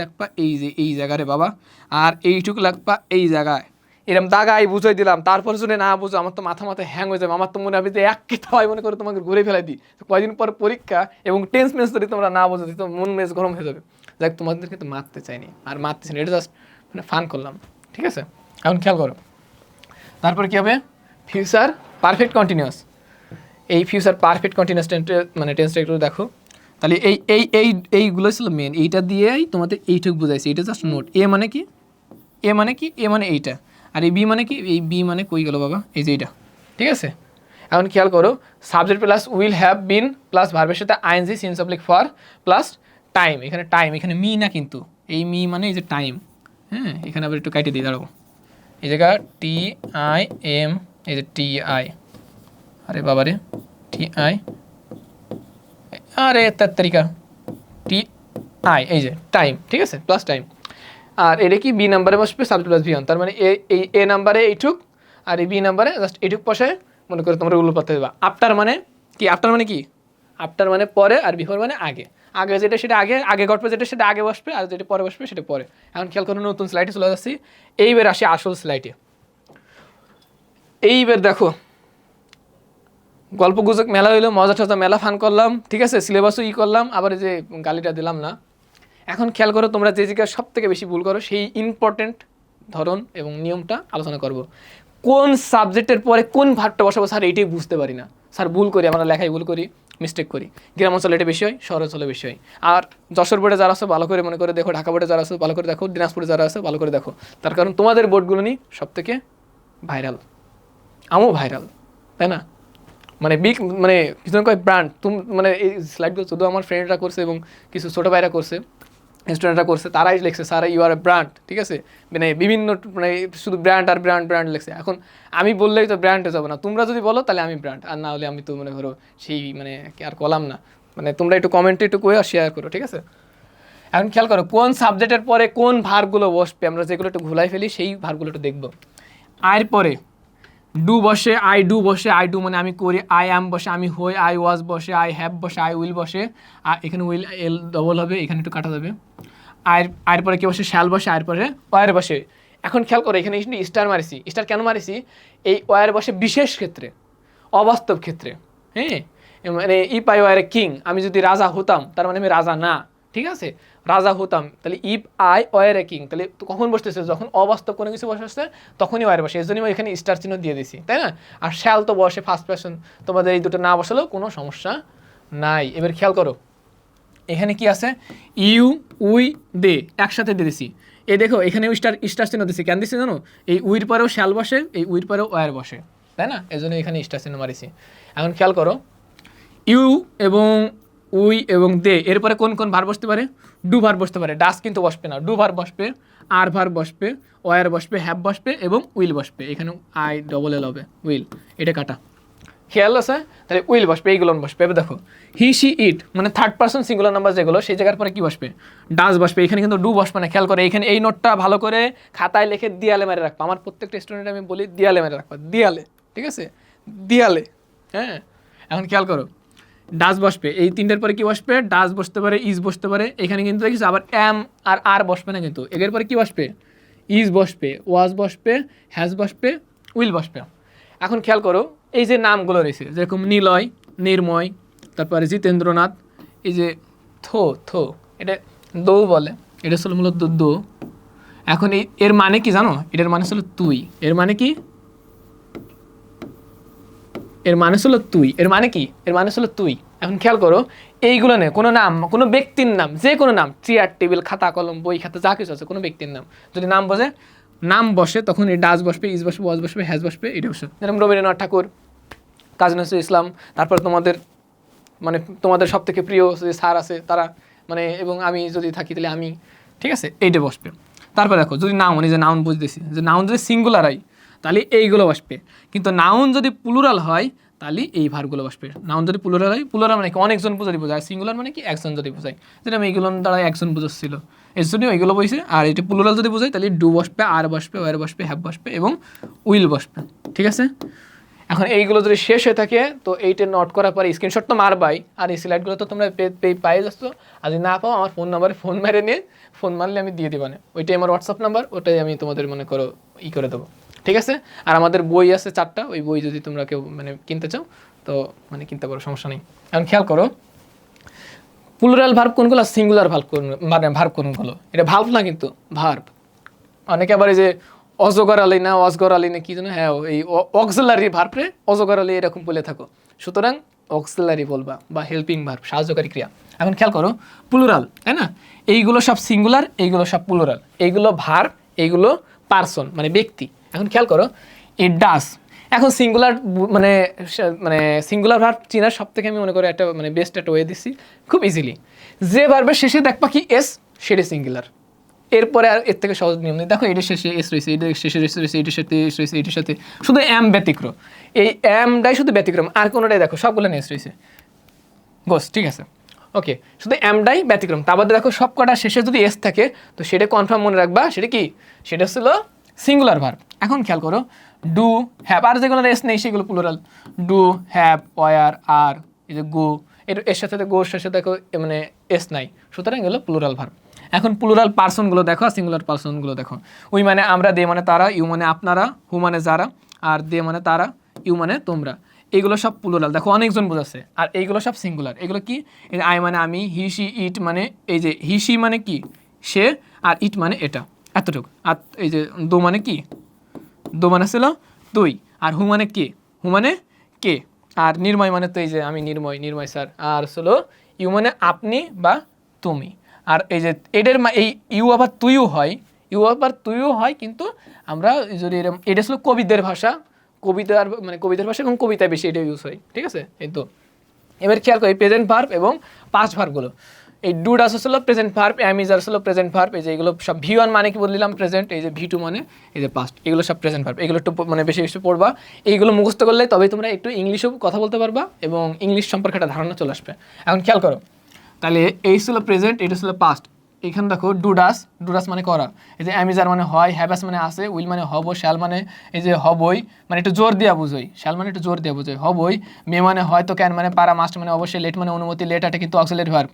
লেখবা এই যে এই জায়গায় বাবা, আর এইটুকু লেখবা এই জায়গায়, এরকম দাগাই বুঝাই দিলাম। তারপর যদি না বুঝো, আমার তো মাথা হ্যাং হয়ে যাবে, আমার তো মনে হবে যে এক হয় মনে করে তোমাকে ঘুরে ফেলাই দিই, কয়দিন পর পরীক্ষা, এবং টেন্স মেন্স যদি তোমরা না বুঝো তো মন মেজ গরম হয়ে যাবে। যাক, তোমাদেরকে তো মারতে চাইনি, আর মারতেছি না, এটা জাস্ট মানে ফান করলাম। ঠিক আছে, এখন খেয়াল করো, তারপর কী হবে, ফিউচার পারফেক্ট কন্টিনিউয়াস, এই ফিউচার পারফেক্ট কন্টিনিউয়াস মানে টেন্সটা একটু দেখো। তাহলে এইগুলো ছিল মেন, এইটা দিয়েই তোমাদের এইটুকু বুঝাইছে, এইটা জাস্ট নোট। এ মানে কি, এ মানে এইটা, আর এই বি মানে কি, এই বি মানে কই গেল বাবা, এই যে এইটা। ঠিক আছে, এখন খেয়াল করো, subject plus will have been plus ভার্বের সাথে ING since subject for plus time, এখানে মি না কিন্তু, এই মি মানে এই যে টাইম। হ্যাঁ, এখানে আবার একটু কাইটে দিয়ে দাঁড়াবো, এই জায়গা TIM, এই যে TI, আরে বাবারে TI, আরে তার তারিকা TI, এই যে টাইম। ঠিক আছে, প্লাস টাইম, আর এটা কি বি নাম্বারে বসবে সাবজেক্ট প্লাস ভিওন, তার মানে এ নাম্বারে এইটুক, আর এই বি নাম্বারে জাস্ট এইটুক বসে মনে করে তোমরা উল্লো পাতে দেবা। আফটার মানে কি, আফটার মানে পরে, আর বিফোর মানে আগে যেটা সেটা আগে ঘটবে, যেটা সেটা আগে বসবে, আর যেটা পরে বসবে সেটা পরে। এখন খেয়াল করো, নতুন স্লাইডে চলে যাচ্ছি, এইবার আসি আসল স্লাইডে। এইবার দেখো, গল্প গুজব মেলা হইলো, মজা টজা মেলা, ফান করলাম, ঠিক আছে, সিলেবাসও করলাম, আবার এই যে গালিটা দিলাম না। এখন খেয়াল করো, তোমরা যে জায়গায় সব থেকে বেশি ভুল করো, সেই ইম্পর্টেন্ট ধরন এবং নিয়মটা আলোচনা করব। কোন সাবজেক্টের পরে কোন ভাগটা বসাবো স্যার, এইটাই বুঝতে পারি না স্যার, ভুল করি, আমরা লেখাই ভুল করি, মিস্টেক করি। গ্রাম অঞ্চলে এটা বেশি হয়, শহর অঞ্চলে বেশি হয়। আর যশোর বোর্ডে যারা আছে ভালো করে মনে করে দেখো, ঢাকা বোর্ডে যারা আছে ভালো করে দেখো, দিনাজপুরে যারা আছে ভালো করে দেখো। তার কারণ তোমাদের বোর্ডগুলো নিয়ে সব থেকে ভাইরাল, আমিও ভাইরাল, তাই না? মানে বিগ, মানে কিছু কয় ব্র্যান্ড। মানে এই স্লাইডগুলো শুধু আমার ফ্রেন্ডরা করছে এবং কিছু ছোটো ভাইরা করছে, স্টুডেন্টরা করছে, তারাই লিখছে sir you are a brand, ঠিক আছে? মানে বিভিন্ন, মানে শুধু ব্র্যান্ড আর ব্র্যান্ড ব্র্যান্ড লিখছে। এখন আমি বললেই তো ব্র্যান্ড হয়ে যাবো না, তোমরা যদি বলো তাহলে আমি ব্র্যান্ড, আর না হলে আমি তো মনে করো সেই মানে আর কলাম না। মানে তোমরা একটু কমেন্টে একটু করে শেয়ার করো, ঠিক আছে? এখন খেয়াল করো কোন সাবজেক্টের পরে কোন ভার্বগুলো বসবে, আমরা যেগুলো একটু ঘুলাই ফেলি সেই ভার্বগুলো একটু দেখবো। আয়ের পরে ডু বসে, আই ডু বসে, আই ডু মানে আমি করি, আই অ্যাম বসে আমি হই, আই ওয়াজ বসে, আই হ্যাভ বসে, আই উইল বসে, আর এখানে উইল এল ডবল হবে, এখানে একটু কাটা যাবে। আয়ের পরে কি বসে, শ্যাল বসে, আয়ের পরে ওয়ার বসে। এখন খেয়াল করো এখানে স্টার মারিছি, স্টার কেন মারিছি? এই ওয়ার বসে বিশেষ ক্ষেত্রে, অবাস্তব ক্ষেত্রে, হ্যাঁ? মানে ইপ আই ওয়ার এ কিং, আমি যদি রাজা হতাম তার মানে আমি রাজা না, ঠিক আছে? রাজা হতাম, তাহলে ইপ আই ওয়ার এ কিং, তাহলে কখন বসতেছে? যখন অবাস্তব কোনো কিছু বসে তখনই ওয়ার বসে, এই জন্যই এখানে স্টার চিহ্ন দিয়ে দিছি, তাই না? আর শ্যাল তো বসে ফার্স্ট পারসন, তোমাদের এই দুটো না বসালেও কোনো সমস্যা নাই। এবার খেয়াল করো এখানে কি আছে, ইউ উই দে একসাথে দিয়ে দিছি। এই দেখো এখানে স্টার চিহ্ন দিছি, কেন দিছি জানো? এই উইর পরেও শ্যাল বসে, এই উইর পরেও ওয়ার বসে, তাই না? এই জন্য এখানে স্টার চিহ্ন মারিছি। এখন খেয়াল করো ইউ এবং উই এবং দে এরপরে কোন কোন ভার বসতে পারে? ডু ভার বসতে পারে, ডাস কিন্তু বসবে না। ডু ভার বসবে, আর ভার বসবে, ওয়ার বসবে, হ্যাভ বসবে এবং উইল বসবে। এখানে আই ডবল এল হবে, উইল, এটা কাটা, খেয়াল আছে? তাহলে উইল বসবে, এইগুলো বসবে। এবার দেখো হি সি ইট মানে থার্ড পার্সন সিঙ্গুলার নাম্বার যেগুলো, সেই জায়গার পরে কি বসবে? ডাস বসবে, এখানে কিন্তু ডু বসবে না। খেয়াল করে এখানে এই নোটটা ভালো করে খাতায় লিখে দেয়ালে মেরে রাখবা। আমার প্রত্যেকটা স্টুডেন্ট আমি বলি দেয়ালে মেরে রাখবা, দেয়ালে, ঠিক আছে? দেয়ালে, হ্যাঁ? এখন খেয়াল করো ডাস বসবে, এই তিনটের পরে কি বসবে? ডাস বসতে পারে, ইজ বসতে পারে। এখানে কিন্তু দেখিস আবার এম আর বসবে না, কিন্তু এর পরে কি বসবে? ইজ বসবে, ওয়াজ বসবে, হ্যাজ বসবে, উইল বসবে। এখন খেয়াল করো এই যে নামগুলো রয়েছে, যেরকম নিলয়, নির্ময়, তারপরে জিতেন্দ্রনাথ, এই যে থো, এটা দো বলে, এটা ছিল মূলত দো। এখন এর মানে কি জানো? এটার মানে ছিল তুই। এর মানে কি? এর মানে ছিল তুই। এর মানে কি? এর মানে ছিল তুই। এখন খেয়াল করো এইগুলো নেই, কোনো নাম, কোনো ব্যক্তির নাম, যে কোনো নাম, চেয়ার টেবিল খাতা কলম বই খাতা যা কিছু আছে, কোনো ব্যক্তির নাম যদি নাম বসে তখন এই ডাস বসবে, ইজ বসবে, ওয়াজ বসবে, হ্যাজ বসবে, এটা বসবে। যেরকম রবীন্দ্রনাথ ঠাকুর, কাজী নজরুল ইসলাম, তারপর তোমাদের সব থেকে প্রিয় যে স্যার আছে তারা, মানে এবং আমি যদি থাকি তাহলে আমি, ঠিক আছে? এইটা বসবে। তারপর দেখো যদি নাউন, এই যে নাউন বুঝতেছি, যে নাউন যদি সিঙ্গুলার হয় তাহলে এইগুলো বসবে, কিন্তু নাউন যদি প্লুরাল হয় তাহলে এই ভারগুলো বসবে। নাউন যদি প্লুরাল হয়, প্লুরাল মানে কি? অনেকজন যদি বোঝায়, সিঙ্গুলার মানে কি? একজন যদি বোঝায়, যেটা আমি এইগুলো দ্বারা একজন বুঝাচ্ছিল, এর জন্য ওইগুলো বসে। আর এটা প্লুরাল যদি বোঝায় তাহলে ডু বসবে, আর বসবে, ওয়ার বসবে, হ্যাভ বসবে এবং উইল বসবে, ঠিক আছে? এখন এইগুলো যদি শেষ হয়ে থাকে তো এইটা নোট করার পরে স্ক্রিনশট তো মারবাই, আর এই স্লাইডগুলো তো তোমরা পাই যাচ্ছ। আর যদি না পাও আমার ফোন নাম্বারে ফোন মেরে নিয়ে, ফোন মারলে আমি দিয়ে দিবানে, ওইটাই আমার হোয়াটসঅ্যাপ নাম্বার, ওটাই আমি তোমাদের মনে করো করে দেবো, ঠিক আছে? আর আমাদের বই আছে 4টা, ওই বই যদি তোমরা কেউ মানে কিনতে চাও তো মানে কিনতে পারো, সমস্যা নেই। এখন খেয়াল করো প্লুরাল ভার্ব কোনগুলো, সিঙ্গুলার ভার্ব কোন, মানে ভার্ব কোনগুলো? এটা ভার্ব না কিন্তু ভার্ব। অনেকে আবার এই যে অজগর আলী না অজগর আলী না কি যেন, হ্যাঁ এই অক্সিলারি ভার্বরে অজগর আলী এরকম বলে থাকো, সুতরাং অক্সিলারি বলবা, বা হেল্পিং ভার্ব, সাহায্যকারী ক্রিয়া। এখন খেয়াল করো প্লুরাল, তাই না? এইগুলো সব সিঙ্গুলার, এইগুলো সব প্লুরাল, এইগুলো ভার্ব, এইগুলো পার্সন মানে ব্যক্তি। এখন খেয়াল করো ইট ডাস, এখন সিঙ্গুলার মানে সিঙ্গুলার ভার্ব চিনার সব থেকে আমি মনে করি একটা মানে বেস্ট একটা ওয়ে দিচ্ছি খুব ইজিলি। যে ভার্বের শেষে দেখবা কি এস, সেটা সিঙ্গুলার। এরপরে আর এর থেকে সহজ নিয়ম নেই। দেখো এটার শেষে এস রয়েছে, এটার শেষে রয়েছে, এটার সাথে এস রয়েছে, এটার সাথে শুধু এম ব্যতিক্রম, এই এমটাই শুধু ব্যতিক্রম, আর কোনোটাই দেখো সবগুলো এস রয়েছে, গোস, ঠিক আছে? ওকে, শুধু এমটাই ব্যতিক্রম। তার বাদে দেখো সব কটা শেষে যদি এস থাকে তো সেটা কনফার্ম মনে রাখবা, সেটা কি? সেটা ছিল সিঙ্গুলার ভার্ব। এখন খেয়াল করো ডু হ্যাভ, আর যেগুলো এস নেই সেগুলো প্লুরাল। ডু হ্যাভ, ওয়ার, আর, এই যে গো, এর সাথে গোর সাথে দেখো মানে এস নাই, সুতরাং এগুলো প্লুরাল ভার্ব। এখন প্লুরাল পার্সনগুলো দেখো আর সিঙ্গুলার পার্সনগুলো দেখো। উই মানে আমরা, দে মানে তারা, ইউ মানে আপনারা, হু মানে যারা, আর দে মানে তারা, ইউ মানে তোমরা। এইগুলো সব প্লুরাল, দেখো অনেকজন বোঝাচ্ছে। আর এইগুলো সব সিঙ্গুলার। এগুলো কি? এই আই মানে আমি, হি সি ইট মানে এই যে হি সি মানে কি? সে, আর ইট মানে এটা, এতটুকু। আর এই যে দো মানে কি? দো মানে ছিল তুই, আর হু মানে কে? হু মানে কে, আর নির্ময় মানে তো এই যে আমি নির্ময় স্যার। আর হলো ইউ মানে আপনি বা তুমি। আর এই যে এদের এই ইউ আবার তুইও হয় কিন্তু আমরা যদি এটা হলো কবিদের ভাষা, কবিতার ভাষা এবং কবিতায় বেশি এটা ইউজ হয়, ঠিক আছে? এই তো এবার খেয়াল করি প্রেজেন্ট ভার্ব এবং পাস্ট ভার্বগুলো। এই ডু ডাস হলো প্রেজেন্ট ভার্ব, এম ইজ হলো প্রেজেন্ট ভার্ব। এই যে এগুলো সব ভি1 মানে কি বললাম প্রেজেন্ট, এই যে ভি2 মানে এই যে পাস্ট, এগুলো সব প্রেজেন্ট ভার্ব। এগুলো একটু মানে বেশি বেশি পড়বা, এইগুলো মুখস্থ করলে তবেই তোমরা একটু ইংলিশেও কথা বলতে পারবা এবং ইংলিশ সম্পর্কে একটা ধারণা চলে আসবে। এখন খেয়াল করো, তাহলে এই ছিল প্রেজেন্ট, এটা ছিল পাস্ট। এখানে দেখো ডু ডাস মানে করা, এই যে অ্যামিজার মানে হয়, হ্যাভাস মানে আছে, উইল মানে হব, শ্যাল মানে এই যে হবই, মানে একটু জোর দিয়া বুঝোই, শ্যাল মানে একটু জোর দিয়া বুঝোই, হবই, মে মানে হয়তো, ক্যান মানে পারা, মাস্ট মানে অবশ্যই, লেট মানে অনুমতি, লেট এটা কিন্তু অক্সিলারি ভার্ব,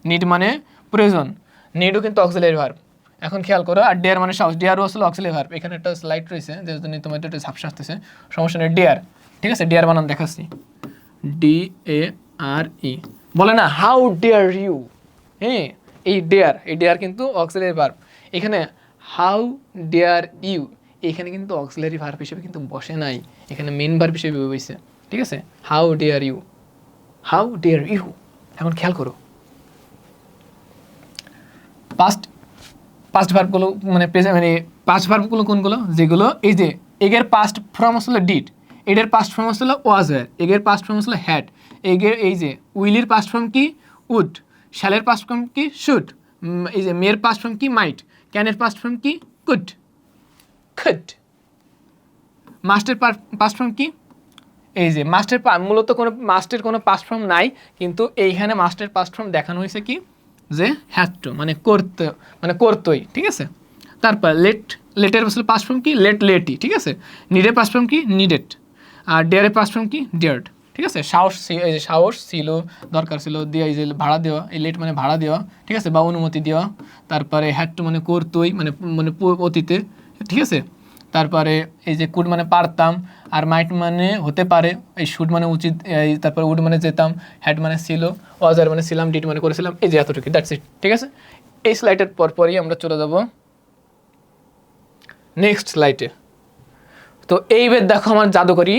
নিড মানে প্রয়োজন, নিডও কিন্তু অক্সিলারি ভার্ব। এখন খেয়াল করো, আর ডেয়ার মানে সাহস, ডেয়ারও আসলে অক্সিলারি ভার্ব। এখানে একটা স্লাইড রয়েছে যে জন্য তোমার একটু ঝাপসা আসতেছে, সমস্যা নেই, ডেয়ার, ঠিক আছে? ডেয়ার বানান দেখাচ্ছি, DARE, বলে না হাউ ডেয়ার ইউ, হ্যাঁ এই ডেয়ার কিন্তু অক্সিলারি ভার্ব। এখানে হাউ ডেয়ার ইউ, এখানে কিন্তু অক্সিলারি ভার্ব হিসেবে কিন্তু বসে নাই, এখানে মেন ভার্ব হিসেবে বসেছে, ঠিক আছে? How dare you. এখন খেয়াল করো পাস্ট ভার্বগুলো মানে পাস্ট ভার্বগুলো কোনগুলো, যেগুলো এই যে এগের পাস্ট ফর্ম আসলে ডিড, এদের পাস্ট ফর্ম আসলে ওয়াজ ওয়্যার, এগের পাস্ট ফর্ম আসলে হ্যাড, এগের এই যে উইলের পাস্ট ফর্ম কি উড, শ্যালের পাস্ট ফর্ম কি শুড, এই যে মেয়ের পাস্ট ফর্ম কি মাইট, ক্যানের পাস্ট ফর্ম কি কুড, মাস্টের পাস্ট ফর্ম কি, এই যে মূলত মাস্টের কোনো পাস্ট ফর্ম নাই, কিন্তু এইখানে মাস্টের পাস্ট ফর্ম দেখানো হয়েছে কি যে হ্যাড টু মানে করতোই, ঠিক আছে? তারপর লেটের আসলে পাস্ট ফর্ম কি লেটি, ঠিক আছে? নিডের পাস্ট ফর্ম কি নিডেড, আর ডেয়ারের পাস্ট ফর্ম কি ডেয়ার্ড, ঠিক আছে? সাহস ছিল, দরকার ছিল, দেওয়া, এই যে ভাড়া দেওয়া, এই লেট মানে ভাড়া দেওয়া, ঠিক আছে? বা অনুমতি দেওয়া। তারপরে হ্যাড টু মানে করতোই, মানে অতীতে, ঠিক আছে? তারপরে এই যে কুড মানে পারতাম, আর মাইট মানে হতে পারে, এই শুড মানে উচিত, এই তারপরে উড মানে যেতাম, হ্যাড মানে ছিল, ওয়াজার মানে ছিলাম, ডিড মানে করেছিলাম, এই যে এতটুকু, দ্যাটস ইট, ঠিক আছে? এই স্লাইডের পরপরই আমরা চলে যাব নেক্সট স্লাইডে। তো এইবার দেখো আমার জাদুকরি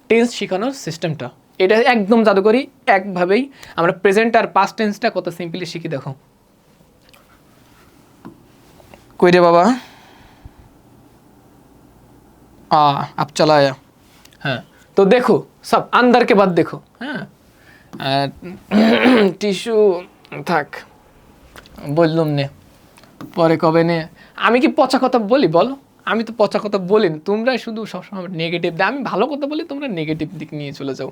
টেন্স শেখানোর সিস্টেমটা, এটা একদম জাদুকরি, একভাবেই আমরা প্রেজেন্ট আর পাস্ট টেন্সটা কত সিম্পলি শিখি দেখো। কই রে বাবা, अब चला आया। हाँ तो देखो सब अंदर के बाद देखो, हाँ টিস্যু থাক বললাম নে, পরে কবে নে। আমি কি পচা কথা বলি বলো? আমি তো পচা কথা বলি না, তোমরা শুধু সবসময় নেগেটিভ, আমি ভালো কথা বলি, তোমরা নেগেটিভ দিক নিয়ে চলে যাও।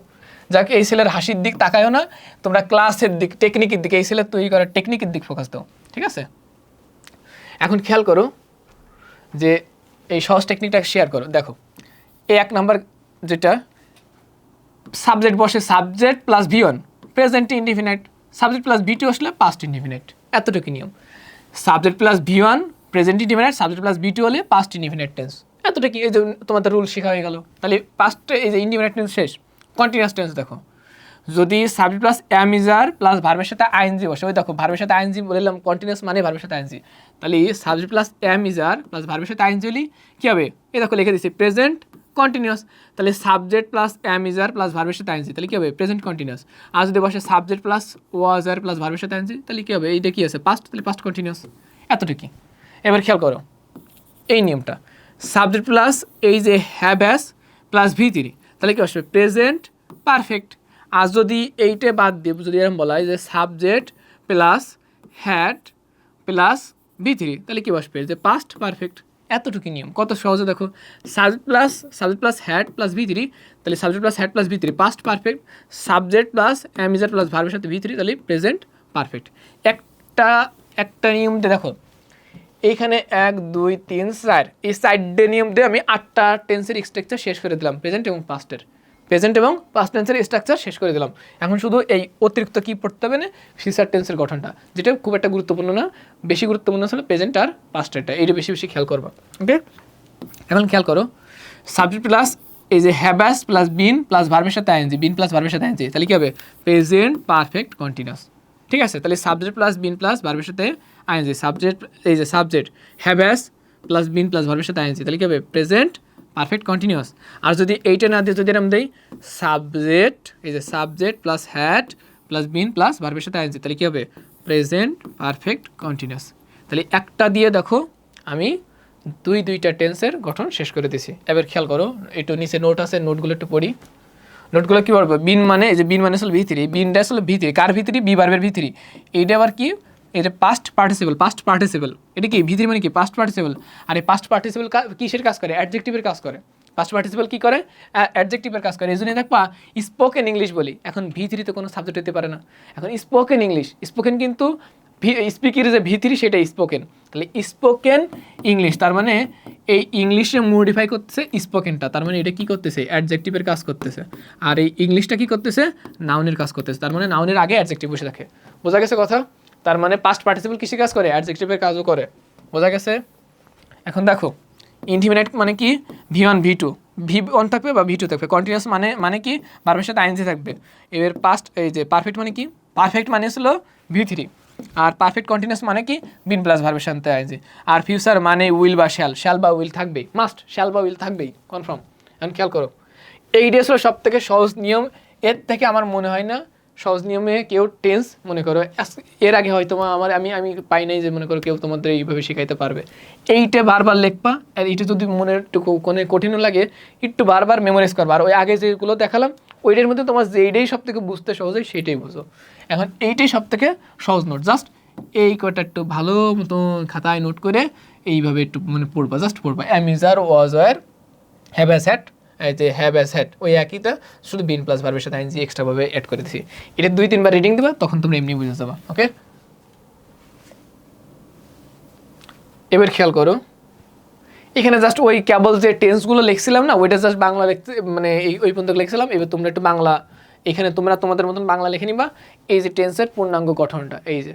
যাকে এই ছেলের হাসির দিক তাকায়ও না, তোমরা ক্লাসের দিক, টেকনিকের দিকে, এই ছেলের তৈরি করার টেকনিকের দিক ফোকাস দাও, ঠিক আছে? এখন খেয়াল করো যে এই সহজ টেকনিকটা শেয়ার করো। দেখো এই 1 নাম্বার যেটা সাবজেক্ট বসে, subject plus V1 present indefinite, subject plus V2 আসলে পাস্ট ইনডিফিনিট, এতটুকু নিয়ম। Subject plus V1 present indefinite, subject plus V2 হলে পাস্ট ইনডিফিনিট টেন্স, এতটুকু। এই যে তোমাদের রুল শেখা হয়ে গেল। তাহলে পাস্টে এই যে ইনডিফিনিট টেন্স শেষ। কন্টিনিউয়াস টেন্স দেখো, যদি সাবজেক্ট প্লাস অ্যামিজার প্লাস ভার্বের সাথে আইএনজি বসে, ওই দেখো ভার্বের সাথে আইএনজি বললাম, কন্টিনিউয়াস মানে ভার্বের সাথে আইএনজি, তাহলে সাবজেক্ট প্লাস অ্যামিজার প্লাস ভার্বের সাথে আইএনজি হলে কী হবে? এই দেখো লিখে দিচ্ছি প্রেজেন্ট কন্টিনিউয়াস, তাহলে সাবজেক্ট প্লাস অ্যামিজার প্লাস ভার্বের সাথে আইএনজি, তাহলে কী হবে? Present continuous. আর যদি বসে সাবজেক্ট প্লাস ওয়াজার প্লাস ভার্বের সাথে আইএনজি, তাহলে কী হবে? এইটা কী আছে? পাস্ট, তাহলে পাস্ট কন্টিনিউয়াস, এতটুকু। এবার খেয়াল করো এই নিয়মটা, সাবজেক্ট প্লাস এই যে হ্যাভ প্লাস V3, তাহলে কী আসবে? Present perfect. আর যদি এইটা বাদ দিয়ে যদি এরকম বলা হয় যে subject plus had plus V3, তাহলে কী বসবে? যে পাস্ট পারফেক্ট, এতটুকু নিয়ম। কত সহজে দেখো, subject plus had plus V3, তাহলে subject plus had plus V3 past perfect, subject plus am is are plus ভার্বের সাথে V3, তাহলে প্রেজেন্ট পারফেক্ট। একটা নিয়ম দিয়ে দেখো, এইখানে 1 2 3 4, এই 4টে নিয়ম দিয়ে আমি 8টা টেন্সের স্ট্রাকচার শেষ করে দিলাম, প্রেজেন্ট এবং পাস্ট টেন্সের স্ট্রাকচার শেষ করে দিলাম। এখন শুধু এই অতিরিক্ত কি পড়তে হবে না, ফিউচার টেন্সের গঠনটা, যেটা খুব একটা গুরুত্বপূর্ণ না, বেশি গুরুত্বপূর্ণ আসলে প্রেজেন্ট আর পাস্টেরটা, এইটা বেশি বেশি খেয়াল করবা। ওকে, এখন খেয়াল করো, সাবজেক্ট প্লাস এই যে হ্যাভাস প্লাস বিন প্লাস ভার্বের সাথে আইএনজি, বিন প্লাস ভার্বের সাথে আইএনজি, তাহলে কী হবে? প্রেজেন্ট পারফেক্ট কন্টিনিউয়াস, ঠিক আছে? তাহলে সাবজেক্ট প্লাস বিন প্লাস ভার্বের সাথে আইএনজি, সাবজেক্ট এই যে সাবজেক্ট হ্যাভাস প্লাস বিন প্লাস ভার্বের সাথে আইএনজি, তাহলে কী হবে? Present perfect continuous. আর যদি এইটা না দিয়ে যদি এরকম দেই সাবজেক্ট, এই যে subject plus had plus been plus ভার্বের সাথে আইএনজি, তাহলে কী হবে প্রেজেন্ট পারফেক্ট কন্টিনিউয়াস। তাহলে একটা দিয়ে দেখো আমি দুইটা টেন্সের গঠন শেষ করে দিছি। এবার খেয়াল করো, একটু নিচে নোট আছে, নোটগুলো একটু পড়ি। নোটগুলো কী বলবো, বিন মানে এই যে বিন মানে আসলে ভিতরি, বিনটা আসলে ভিতরি, কার ভিতরি, বি ভার্বের ভিতরি। এইটা আবার কি, এটা পাস্ট পার্টিসিপল। এটা কি ভিতরি মানে কি পাস্ট পার্টিসিপল। আর এই পাস্ট পার্টিসিপল কিসের কাজ করে, অ্যাডজেক্টিভের কাজ করে। পাস্ট পার্টিসিপল কি করে, অ্যাডজেক্টিভের কাজ করে। এই জন্যই দেখবা স্পোকেন ইংলিশ বলি, এখন ভিতরিতে কোনো সাবজেক্ট হতে পারে না, এখন স্পোকেন ইংলিশ। স্পোকেন কিন্তু স্পিকের যে ভিতরি সেটা স্পোকেন, তাহলে স্পোকেন ইংলিশ তার মানে এই ইংলিশে মডিফাই করতেছে স্পোকেনটা, তার মানে এটা কি করতেছে অ্যাডজেক্টিভের কাজ করতেছে। আর এই ইংলিশটা কি করতেছে নাউনের কাজ করতেছে, তার মানে নাউনের আগে অ্যাডজেক্টিভ বসে থাকে। বোঝা গেছে কথা? তার মানে পাস্ট পার্টিসিপল কিসে কাজ করে, অ্যাডজেক্টিভের কাজও করে। বোঝা গেছে? এখন দেখো ইনডিফিনিট মানে কি, V1 V2, V1 থাকবে বা V2 থাকবে। কন্টিনিউয়াস মানে কি ভার্বের সাথে আইএনজি থাকবে। এবার পাস্ট এই যে পারফেক্ট মানে কি, পারফেক্ট মানে ছিল V3, আর পারফেক্ট কন্টিনিউয়াস মানে কি বিন প্লাস ভার্বের সাথে আইএনজি। আর ফিউচার মানে উইল বা শ্যাল বা উইল থাকবেই, মাস্ট শ্যাল বা উইল থাকবেই কনফার্ম। এখন খেয়াল করো, এইটা ছিল সব থেকে সহজ নিয়ম। এর থেকে আমার মনে হয় না সহজ নিয়মে কেউ টেন্স মনে করো এর আগে হয়তো আমি পাই নাই যে মনে করো কেউ তোমাদের এইভাবে শেখাইতে পারবে। এইটা বারবার লিখবা, আর এইটা যদি মনের একটু কোনো কঠিনও লাগে একটু বারবার মেমোরাইজ করবা। আর ওই আগে যেগুলো দেখালাম ওইটার মধ্যে তোমার যেইটাই সব থেকে বুঝতে সহজ হয় সেইটাই বুঝো। এখন এইটাই সব থেকে সহজ নোট, জাস্ট এই কটা একটু ভালো মতো খাতায় নোট করে এইভাবে একটু মানে পড়বা, জাস্ট পড়বা। Am is are, was were, have has had, এই যে হ্যাভ অ্যাজ হ্যাড ওই একইটা, শুধু বিন প্লাস ভার্বের সাথে আইএনজি এক্সট্রাভাবে অ্যাড করে দিছি। এটা 2-3 বার রিডিং দেবা, তখন তোমরা এমনি বুঝে যাবা। ওকে, এবার খেয়াল করো, এখানে জাস্ট ওই কেবল যে টেন্সগুলো লিখছিলাম না, ওইটা জাস্ট বাংলা লিখতে মানে ওই পর্যন্ত লিখছিলাম। এবার তোমরা একটু বাংলা এখানে তোমরা তোমাদের মতন বাংলা লিখে নিবা। এই যে টেন্সের পূর্ণাঙ্গ গঠনটা, এই যে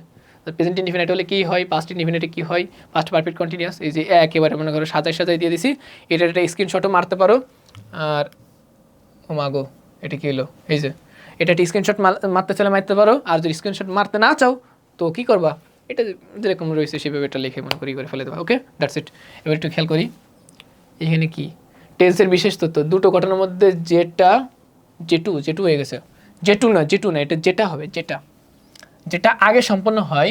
প্রেজেন্ট ইনডিফিনিট হলে কী হয়, পাস্ট ইনডিফিনিটে কী হয়, পাস্ট পারফেক্ট কন্টিনিউয়াস, এই যে একেবারে মনে করো সাজাই দিয়ে দিছি। এটা একটা স্ক্রিনশটও মারতে পারো। আর ও মাগো এটা কী হলো, এই যে এটা একটা স্ক্রিনশট মারতে চাইলে মারতে পারো। আর যদি স্ক্রিনশট মারতে না চাও তো কী করবা, এটা যেরকম রয়েছে সেভাবে এটা লিখে মনে করি করে ফেলে দেবা। ওকে, দ্যাটস ইট। এবার একটু খেয়াল করি এখানে কি টেন্সের বিশেষ তথ্য, দুটো ঘটনার মধ্যে যেটু হয়ে গেছে, যেটু না এটা যেটা হবে, যেটা আগে সম্পন্ন হয়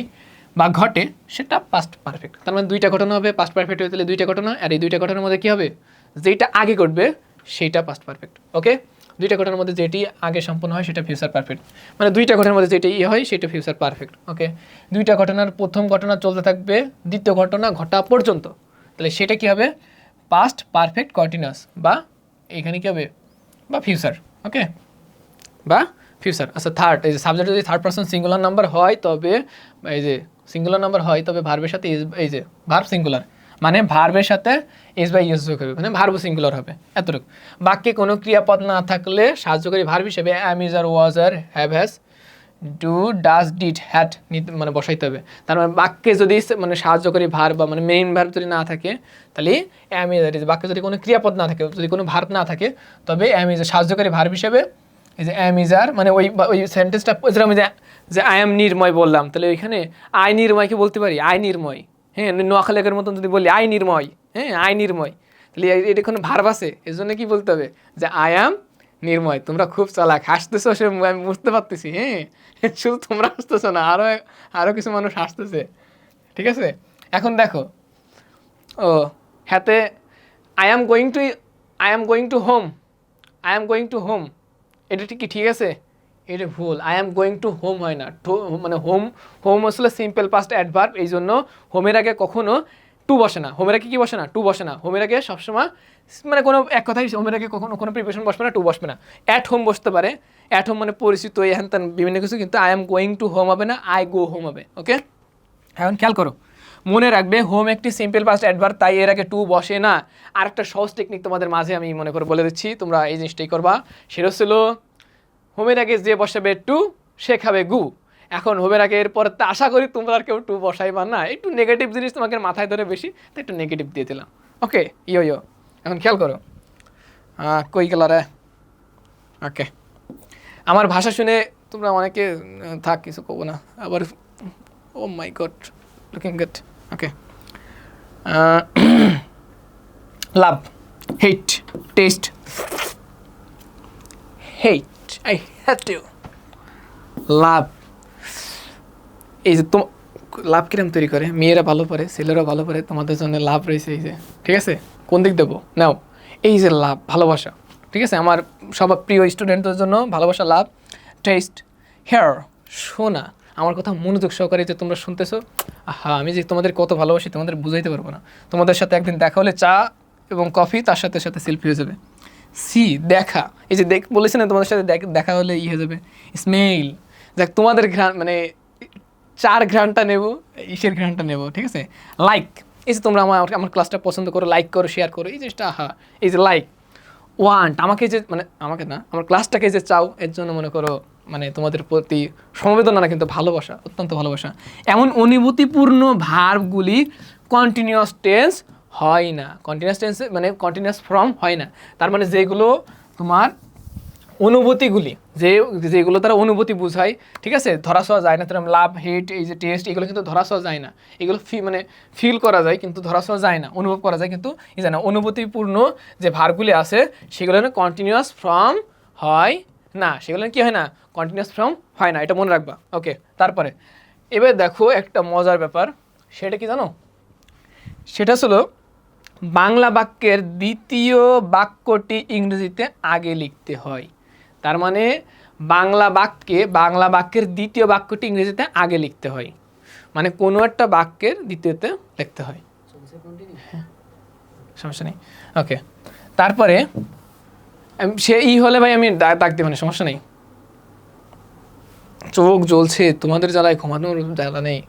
বা ঘটে সেটা পাস্ট পারফেক্ট। তার মানে দুইটা ঘটনা হবে, পাস্ট পারফেক্ট হয়ে তাহলে দুইটা ঘটনা, আর এই দুইটা ঘটনার মধ্যে কী হবে, যেটা আগে ঘটবে সেইটা পাস্ট পারফেক্ট। ওকে, দুইটা ঘটনার মধ্যে যেটি আগে সম্পন্ন হয় সেটা ফিউচার পারফেক্ট, মানে দুইটা ঘটনার মধ্যে যেটি হয় সেটা ফিউচার পারফেক্ট। ওকে, দুইটা ঘটনার প্রথম ঘটনা চলতে থাকবে দ্বিতীয় ঘটনা ঘটা পর্যন্ত, তাহলে সেটা কী হবে পাস্ট পারফেক্ট কন্টিনিউয়াস বা এখানে কী হবে বা ফিউচার। ওকে, বা ফিউচার। আচ্ছা থার্ড, এই যে সাবজেক্ট যদি থার্ড পারসন সিঙ্গুলার নাম্বার হয় তবে এই যে সিঙ্গুলার নাম্বার হয় তবে ভার্বের সাথে এই যে ভার্ব সিঙ্গুলার মানে ভার্বের সাথে এস বাই ইউজ যোগ হবে, মানে ভার্ব সিঙ্গুলার হবে এতটুকু। বাক্যে কোনো ক্রিয়াপদ না থাকলে সাহায্যকারী ভার্ব হিসেবে am, is are, was are, have, has, do, does, did, had মানে বসাইতে হবে। তার মানে বাক্যে যদি মানে সাহায্যকারী ভার্ব বা মানে মেইন ভার্ব যদি না থাকে তাহলে অ্যাম, ইজ আর, বাক্যে যদি কোনো ক্রিয়াপদ না থাকে, যদি কোনো ভার্ব না থাকে তবে অ্যাম, ইজ সাহায্যকারী ভার্ব হিসেবে এই যে অ্যাম, ইজ আর মানে ওই সেন্টেন্সটা যেরকম যে আই এম নির্ময় বললাম, তাহলে ওইখানে আই নির্ময়কে বলতে পারি আই নির্ময়। হ্যাঁ, নোয়াখালীর মতন যদি বলি আই নির্ময়, হ্যাঁ আই নির্ময়, তাহলে এটা কোনো ভার্ব আছে, এর জন্য কী বলতে হবে যে আই অ্যাম নির্ময়। তোমরা খুব চালাক, হাসতেছো সে আমি বুঝতে পারতেছি। হ্যাঁ, শুধু তোমরা হাসতেছো না, আরও কিছু মানুষ হাসতেছে। ঠিক আছে, এখন দেখো ও হাতে I am going to home, এটা ঠিক আছে, এটা ভুল। I am going to home হয় না, মানে হোম আসলে সিম্পল পাস্ট অ্যাডভার্ব, এই জন্য হোমের আগে কখনো টু বসে না। হোমের আগে কী বসে না, টু বসে না। হোমের আগে সবসময় মানে কোনো এক কথাই হোমের আগে কখনো কোনো প্রিপারেশন বসবে না, টু বসবে না। অ্যাট হোম বসতে পারে, অ্যাট হোম মানে পরিচিত হ্যান ত্যান বিভিন্ন কিছু, কিন্তু I am going to home হবে না, আই গো হোম হবে। ওকে, এখন খেয়াল করো, মনে রাখবে হোম একটি সিম্পল পাস্ট অ্যাডভার্ব, তাই এর আগে টু বসে না। আরেকটা সহজ টেকনিক তোমাদের মাঝে আমি মনে করে বলে দিচ্ছি, তোমরা এই জিনিসটাই করবা। সেটা ছিল হোমের আগে যে বসাবে টু সে খাবে গু। এখন হোমের আগে এরপর আশা করি তোমরা আর কেউ টু বসাইবা না, একটু নেগেটিভ জিনিস তোমাকে মাথায় ধরে বেশি, তাই একটু নেগেটিভ দিয়ে দিলাম। ওকে, ইয়ো এখন খেয়াল করো কই গেল রে। ওকে, আমার ভাষা শুনে তোমরা অনেকে থাক কিছু কবো না আবার, oh my god looking good. Okay, love hate, test, hate, I hate you. Love, এই যে লাভ কিরম তৈরি করে, মেয়েরা ভালো পারে, ছেলেরা ভালো পারে, তোমাদের জন্য লাভ রয়েছে এই যে, ঠিক আছে? কোন দিক দেবো নাও, এই যে লাভ, ভালোবাসা, ঠিক আছে? আমার সবার প্রিয় স্টুডেন্টদের জন্য ভালোবাসা, লাভ, টেস্ট, হেয়ার, শোনা। আমার কথা মনোযোগ সহকারে যে তোমরা শুনতেছো, আহা, আমি যে তোমাদের কত ভালোবাসি তোমাদের বুঝাইতে পারবো না। তোমাদের সাথে একদিন দেখা হলে চা এবং কফি, তার সাথে সাথে সেলফি হয়ে যাবে। সি, দেখা, এই যে বলেছি না তোমাদের সাথে দেখা হলে হয়ে যাবে। স্মেল, দেখ তোমাদের ঘ্রাণ, মানে চার ঘ্রাণটা নেব, ইসের ঘ্রাণটা নেব, ঠিক আছে? লাইক, এই যে তোমরা আমার ক্লাসটা পছন্দ করো, লাইক করো, শেয়ার করো, এই জিনিসটা আহা, এই যে লাইক। ওয়ান্ট, আমাকে যে, মানে আমাকে না, আমার ক্লাসটাকে যে চাও, এর জন্য মনে করো মানে তোমাদের প্রতি সমবেদনা না, কিন্তু ভালোবাসা, অত্যন্ত ভালোবাসা। এমন অনুভূতিপূর্ণ ভার্বগুলি কন্টিনিউয়াস টেন্স হয় না, কন্টিনিউয়াস টেন্সে মানে কন্টিনিউয়াস ফর্ম হয় না। তার মানে যেগুলো তোমার অনুভূতিগুলি, যেগুলো তারা অনুভূতি বোঝায়, ঠিক আছে, ধরা ছোঁয়া যায় না। তারা লাভ, হেট, এই যে টেস্ট, এগুলো কিন্তু ধরা ছোঁয়া যায় না। এগুলো মানে ফিল করা যায় কিন্তু ধরা ছোঁয়া যায় না, অনুভব করা যায় কিন্তু এই যায় না। অনুভূতিপূর্ণ যে ভার্বগুলি আছে সেগুলো কন্টিনিউয়াস ফর্ম হয় না, সেগুলো কি হয় না, কন্টিনিউয়াস ফর্ম হয় না, এটা মনে রাখবা। ওকে, তারপরে এবার দেখো একটা মজার ব্যাপার, সেটা কি জানো? সেটা হলো বাংলা বাক্যের দ্বিতীয় বাক্যটি ইংরেজিতে আগে লিখতে হয়। তার মানে বাংলা বাক্যের দ্বিতীয় বাক্যটি ইংরেজিতে আগে লিখতে হয়, মানে কোনো একটা বাক্যের দ্বিতীয়তে লিখতে হয়। হ্যাঁ, সমস্যা নেই। ওকে, তারপরে সে হলে ভাই আমি ডাক দেব না, সমস্যা নেই। চোখ জ্বলছে, তোমাদের জ্বালায় ঘুমানোর জ্বালা নেই।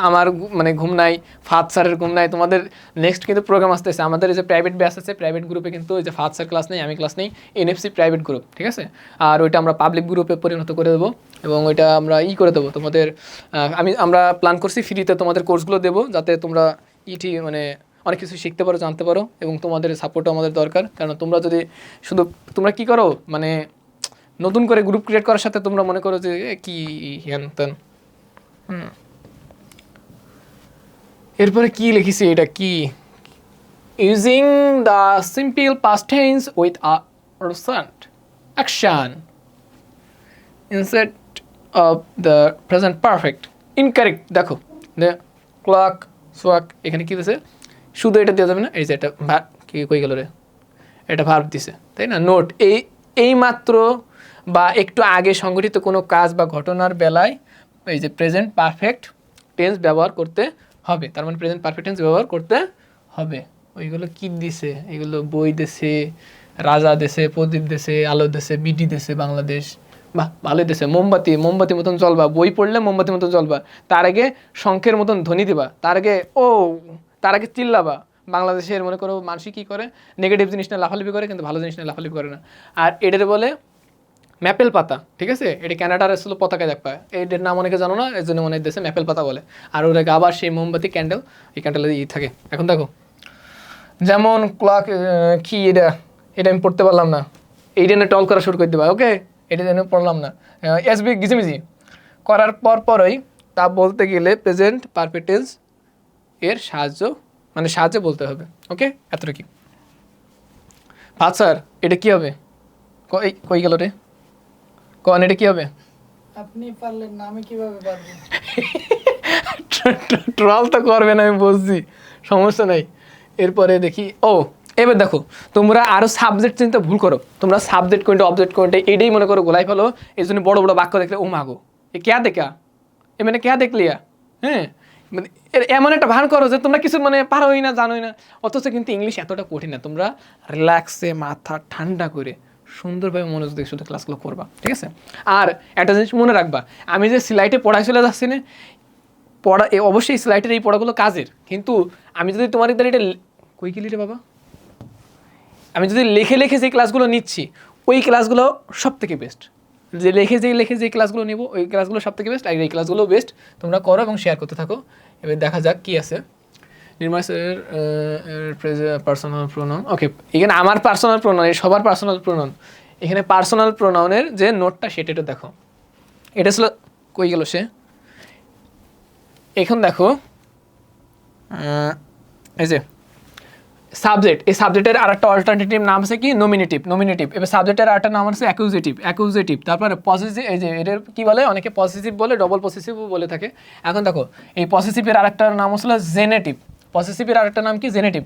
আমার মানে ঘুম নাই, ফাদ স্যারের ঘুম নাই। তোমাদের নেক্সট কিন্তু প্রোগ্রাম আসতেছে, আমাদের এই যে প্রাইভেট ব্যাচ আছে, প্রাইভেট গ্রুপে কিন্তু এই যে ফাদ স্যার ক্লাস নেই, আমি ক্লাস নেই, এনএফসি প্রাইভেট গ্রুপ, ঠিক আছে? আর ওইটা আমরা পাবলিক গ্রুপে পরিণত করে দেবো, এবং ওইটা আমরা করে দেবো তোমাদের। আমরা প্ল্যান করছি ফ্রিতে তোমাদের কোর্সগুলো দেবো, যাতে তোমরা মানে অনেক কিছু শিখতে পারো, জানতে পারো, এবং তোমাদের সাপোর্টও আমাদের দরকার। কারণ তোমরা যদি শুধু তোমরা কী করো, মানে নতুন করে গ্রুপ ক্রিয়েট করার সাথে তোমরা মনে করো যে কি হ্যান ত্যান। এরপরে কি লিখেছি, এটা কি? Using the simple past tense with a recent action instead of the present perfect. Incorrect, দেখো ক্লক সোয়াক, এখানে কি দিয়েছে? শুধু এটা দেওয়া যাবে না, এই যে এটা কি কই গেল রে, এটা ভার্ব দিছে, তাই না? নোট, এই মাত্র বা একটু আগে সংঘটিত কোনো কাজ বা ঘটনার বেলায় এই যে প্রেজেন্ট পারফেক্ট টেন্স ব্যবহার করতে হবে। তার মানে প্রেজেন্ট পারফেক্ট টেন্স ব্যবহার করতে হবে। ওইগুলো কি দিছে? এগুলো বই দেশে, রাজা দেশে, প্রদীপ দেশে, আলো দেশে, বিডি দেশে, বাংলাদেশ, বাহ ভালোই দেশে। মোমবাতি মতন জ্বলবা, বই পড়লে মোমবাতির মতন জ্বলবা, তার আগে শঙ্খের মতন ধ্বনি দিবা, তার আগে চিল্লাবা। বাংলাদেশের মনে করো মানুষই কী করে, নেগেটিভ জিনিস নিয়ে লাফালাফি করে, কিন্তু ভালো জিনিস নিয়ে লাফালাফি করে না। আর এটার বলে ম্যাপেল পাতা, ঠিক আছে? এটা ক্যানাডার আসলে পতাকা দেখবা, এটার নাম অনেকে জানো না, এর জন্য মনে দেশে ম্যাপেল পাতা বলে। আর ওরা আবার সেই মোমবাতি ক্যান্ডেল, এই ক্যান্ডেলে থাকে। এখন দেখো যেমন ক্লক, কি এটা আমি পড়তে পারলাম না, এইটা নিয়ে টল করা শুরু করে দেবা। ওকে, এটা যেন পড়লাম না, এসবি গিজিমিজি করার পরই তা বলতে গেলে প্রেজেন্ট পারফেক্ট টেন্স এর সাহায্যে বলতে হবে। ওকে, এতটা কি? স্যার এটা কি হবে? কই গেল রে, কন এটা কি হবে? আপনি পারলেন না, আমি কিভাবে পারবো? ট্রল তো করবে না, আমি বলছি, সমস্যা নাই। এরপরে দেখি, এবার দেখো তোমরা আরও সাবজেক্ট চিন্তা ভুল করো। তোমরা সাবজেক্ট কোনটা, অবজেক্ট কোনটা, এটাই মনে করো গোলাই ফেলো। এই জন্য বড় বড় বাক্য দেখলে ও মাগো এ ক্যা দেখা, এ মানে ক্যা দেখলিয়া, হ্যাঁ, মানে এমন একটা ভান করো যে তোমরা কিছু মানে পারোই না, জানোই না। অথচ কিন্তু ইংলিশ এতটা কঠিন না। তোমরা রিল্যাক্সে মাথা ঠান্ডা করে সুন্দরভাবে মনোযোগ দিয়ে শুধু ক্লাসগুলো করবা, ঠিক আছে? আর একটা জিনিস মনে রাখবা, আমি যে স্লাইডে পড়ায় চলে যাচ্ছি না, অবশ্যই স্লাইডের এই পড়াগুলো কাজের, কিন্তু আমি যদি তোমার দ্বারা এটা কই গেলি রে বাবা, আমি যদি লিখে যে ক্লাসগুলো নিচ্ছি, ওই ক্লাসগুলো সব থেকে বেস্ট। যে লিখে যে ক্লাসগুলো নেবো, ওই ক্লাসগুলো সব থেকে বেস্ট, আর এই ক্লাসগুলো বেস্ট। তোমরা করো এবং শেয়ার করতে থাকো। এবার দেখা যাক কি আছে। নির্ময় স্যারের পার্সোনাল প্রোনাউন। ওকে, এখানে আমার পার্সোনাল প্রোনাউন, সবার পার্সোনাল প্রোনাউন। এখানে পার্সোনাল প্রোনাউনের যে নোটটা সেটা একটু দেখো। এটা ছিল কই গেল সে, এখন দেখো এই যে সাবজেক্ট, এই সাবজেক্টের আরেকটা অল্টারনেটিভ নাম আছে কি নমিনেটিভ। এবার সাবজেক্টের আরেকটা নাম আছে অ্যাকুজেটিভ। তারপরে পসেসিভ, এই যে এটার কি বলে, অনেকে পসেসিভ বলে, ডবল পসেসিভও বলে থাকে। এখন দেখো এই পসেসিভের আরেকটা নাম হলো জেনেটিভ। পসেসিভের আরেকটা নাম কি জেনেটিভ।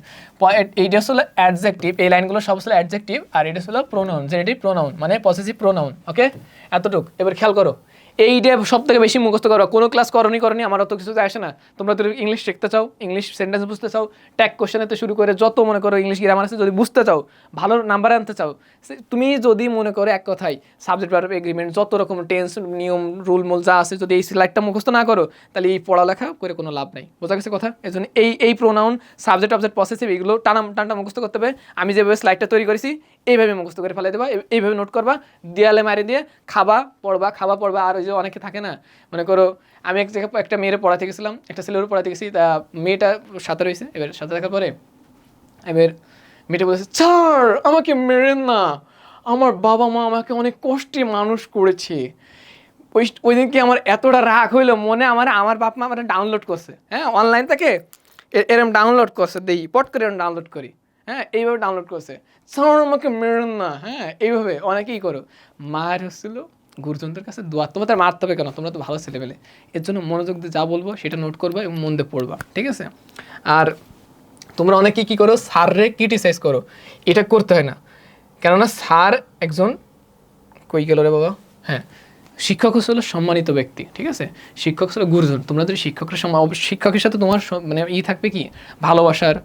এইটা হলো অ্যাডজেক্টিভ, এই লাইনগুলো সব হলো অ্যাডজেক্টিভ, আর এটা হলো প্রোনাউন, জেনেটিভ প্রোনাউন মানে পসেসিভ প্রোনাউন। ওকে, এতটুক। এবার খেয়াল করো, এইটা সব থেকে বেশি মুখস্থ করো। কোনো ক্লাস করনি আমার অত কিছু আসে না। তোমরা তো ইংলিশ শিখতে চাও, ইংলিশ সেন্টেন্স বুঝতে চাও, ট্যাগ কোশ্চেনেতে শুরু করে যত মনে করো ইংলিশ গ্রামার আছে, যদি বুঝতে চাও, ভালো নাম্বার আনতে চাও, তুমি যদি মনে করো এক কথায় সাবজেক্ট ভার্ব এগ্রিমেন্ট যত রকম টেন্স নিয়ম রুল যা আছে, যদি এই স্লাইডটা মুখস্থ না করো, তাহলে এই পড়ালেখা করে কোনো লাভ নাই। বোঝা গেছে কথা? এই জন্য এই প্রোনাউন, সাবজেক্ট অবজেক্ট পসেসিভ, এগুলো টানটা মুখস্থ করতে হবে। আমি যেভাবে স্লাইডটা তৈরি করেছি এইভাবে মুখস্থ করে ফেলে দেবা, এইভাবে নোট করবা, দেয়ালে মারি দিয়ে খাবা পড়বা। আর ওই যে অনেকে থাকে না, মনে করো আমি এক জায়গায় একটা মেয়ের পড়াতে গেছিলাম, একটা ছেলেরও পড়াতে গেছি, তা মেয়েটা সাথে রয়েছে। এবার সাথে দেখার পরে এবার মেয়েটা বলেছে, স্যার আমাকে মেরেন না, আমার বাবা মা আমাকে অনেক কষ্টে মানুষ করেছে। ওই দিনকে আমার এতটা রাগ হইলো মনে, আমার বাপ মা আমার ডাউনলোড করছে, হ্যাঁ অনলাইন থেকে এরম ডাউনলোড করছে, দেই পট করে এরম ডাউনলোড করি, হ্যাঁ এইভাবে ডাউনলোড করছে, স্যার আমাকে মেরেন না, হ্যাঁ এইভাবে অনেকেই করো। মার হচ্ছিল গুরুজনদের কাছে দোয়া, তোমাদের মারতে হবে কেন, তোমরা তো ভালো ছেলেবেলে। এর জন্য মনোযোগ দিয়ে যা বলবো সেটা নোট করবা এবং মন দিয়ে পড়বা, ঠিক আছে? আর তোমরা অনেকে কী করো, স্যাররে ক্রিটিসাইজ করো, এটা করতে হয় না। কেননা স্যার একজন, কই গেল রে বাবা, হ্যাঁ শিক্ষক হলো সম্মানিত ব্যক্তি, ঠিক আছে? শিক্ষক হলো গুরুজন। তোমরা যদি শিক্ষকের শিক্ষকের সাথে তোমার মানে থাকবে কি ভালোবাসার,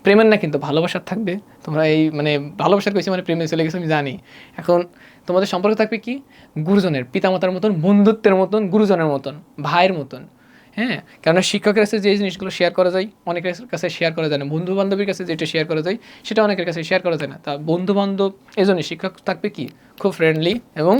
প্রেমের না কিন্তু ভালোবাসার থাকবে। তোমরা এই মানে ভালোবাসার কইছি মানে প্রেমে চলে গেছে আমি জানি। এখন তোমাদের সম্পর্ক থাকবে কি গুরুজনের, পিতামাতার মতন, বন্ধুত্বের মতন, গুরুজনের মতন, ভাইয়ের মতন, হ্যাঁ। কেননা শিক্ষকের কাছে যে জিনিসগুলো শেয়ার করা যায় অনেকের কাছে শেয়ার করা যায় না, বন্ধু বান্ধবের কাছে যেটা শেয়ার করা যায় সেটা অনেকের কাছে শেয়ার করা যায় না। তা বন্ধু বান্ধব এই জন্য শিক্ষক থাকবে কি খুব ফ্রেন্ডলি এবং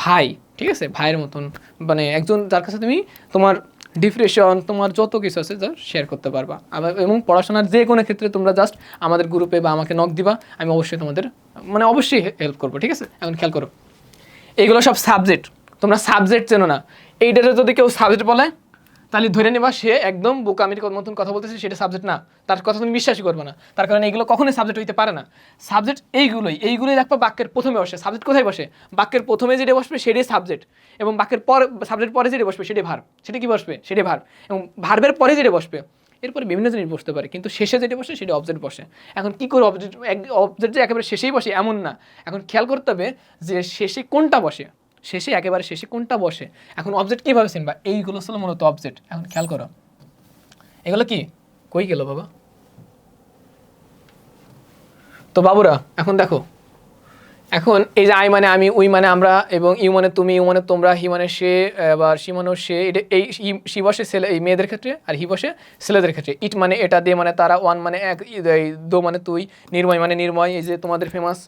ভাই, ঠিক আছে? ভাইয়ের মতন, মানে একজন যার কাছে তুমি তোমার ডিপ্রেশন, তোমার যত কিছু আছে যা শেয়ার করতে পারবা। আবার এবং পড়াশোনার যে কোনো ক্ষেত্রে তোমরা জাস্ট আমাদের গ্রুপে বা আমাকে নক দিবা, আমি অবশ্যই তোমাদের মানে অবশ্যই হেল্প করবো, ঠিক আছে? এখন খেয়াল করো, এগুলো সব সাবজেক্ট, তোমরা সাবজেক্ট চেনো না। এইটাতে যদি কেউ সাবজেক্ট বলে তাহলে ধরে নেবা সে একদম বোকামির মতন কথা বলতেছে, সেটা সাবজেক্ট না, তার কথা তুমি বিশ্বাসই করবে না। তার কারণে এগুলো কখনোই সাবজেক্ট হইতে পারে না। সাবজেক্ট এইগুলোই দেখবা বাক্যের প্রথমে বসে। সাবজেক্ট কোথায় বসে? বাক্যের প্রথমে যেটা বসবে সেটাই সাবজেক্ট, এবং বাক্যের পর সাবজেক্ট পরে যেটা বসবে সেটাই ভার্ব। সেটা কি বসবে? সেটাই ভার্ব। এবং ভার্বের পরে যেটা বসবে, এরপরে বিভিন্ন জিনিস বসতে পারে, কিন্তু শেষে যেটা বসে সেটা অবজেক্ট বসে। এখন কী করে অবজেক্ট যে একেবারে শেষেই বসে এমন না। এখন খেয়াল করতে হবে যে শেষে কোনটা বসে, একেবারে শেষে কোনটা বসে। এখন অবজেক্ট কীভাবে চিনবা? এইগুলো ছিল মূলত অবজেক্ট। এখন খেয়াল করো, এগুলো কি কই গেল বাবা? তো বাবুরা এখন দেখো, এখন এই যে আই মানে আমি, উই মানে আমরা, এবং ইউ মানে তুমি, ইউ মানে তোমরা, হি মানে সে, আবার সি মানেও সে। এটা এই সি বসে ছেলে এই মেয়েদের ক্ষেত্রে, আর হি বসে ছেলেদের ক্ষেত্রে। ইট মানে এটা, দে মানে তারা, ওয়ান মানে এক, দো মানে তুই, নির্ময় মানে নির্ময়, এই যে তোমাদের ফেমাস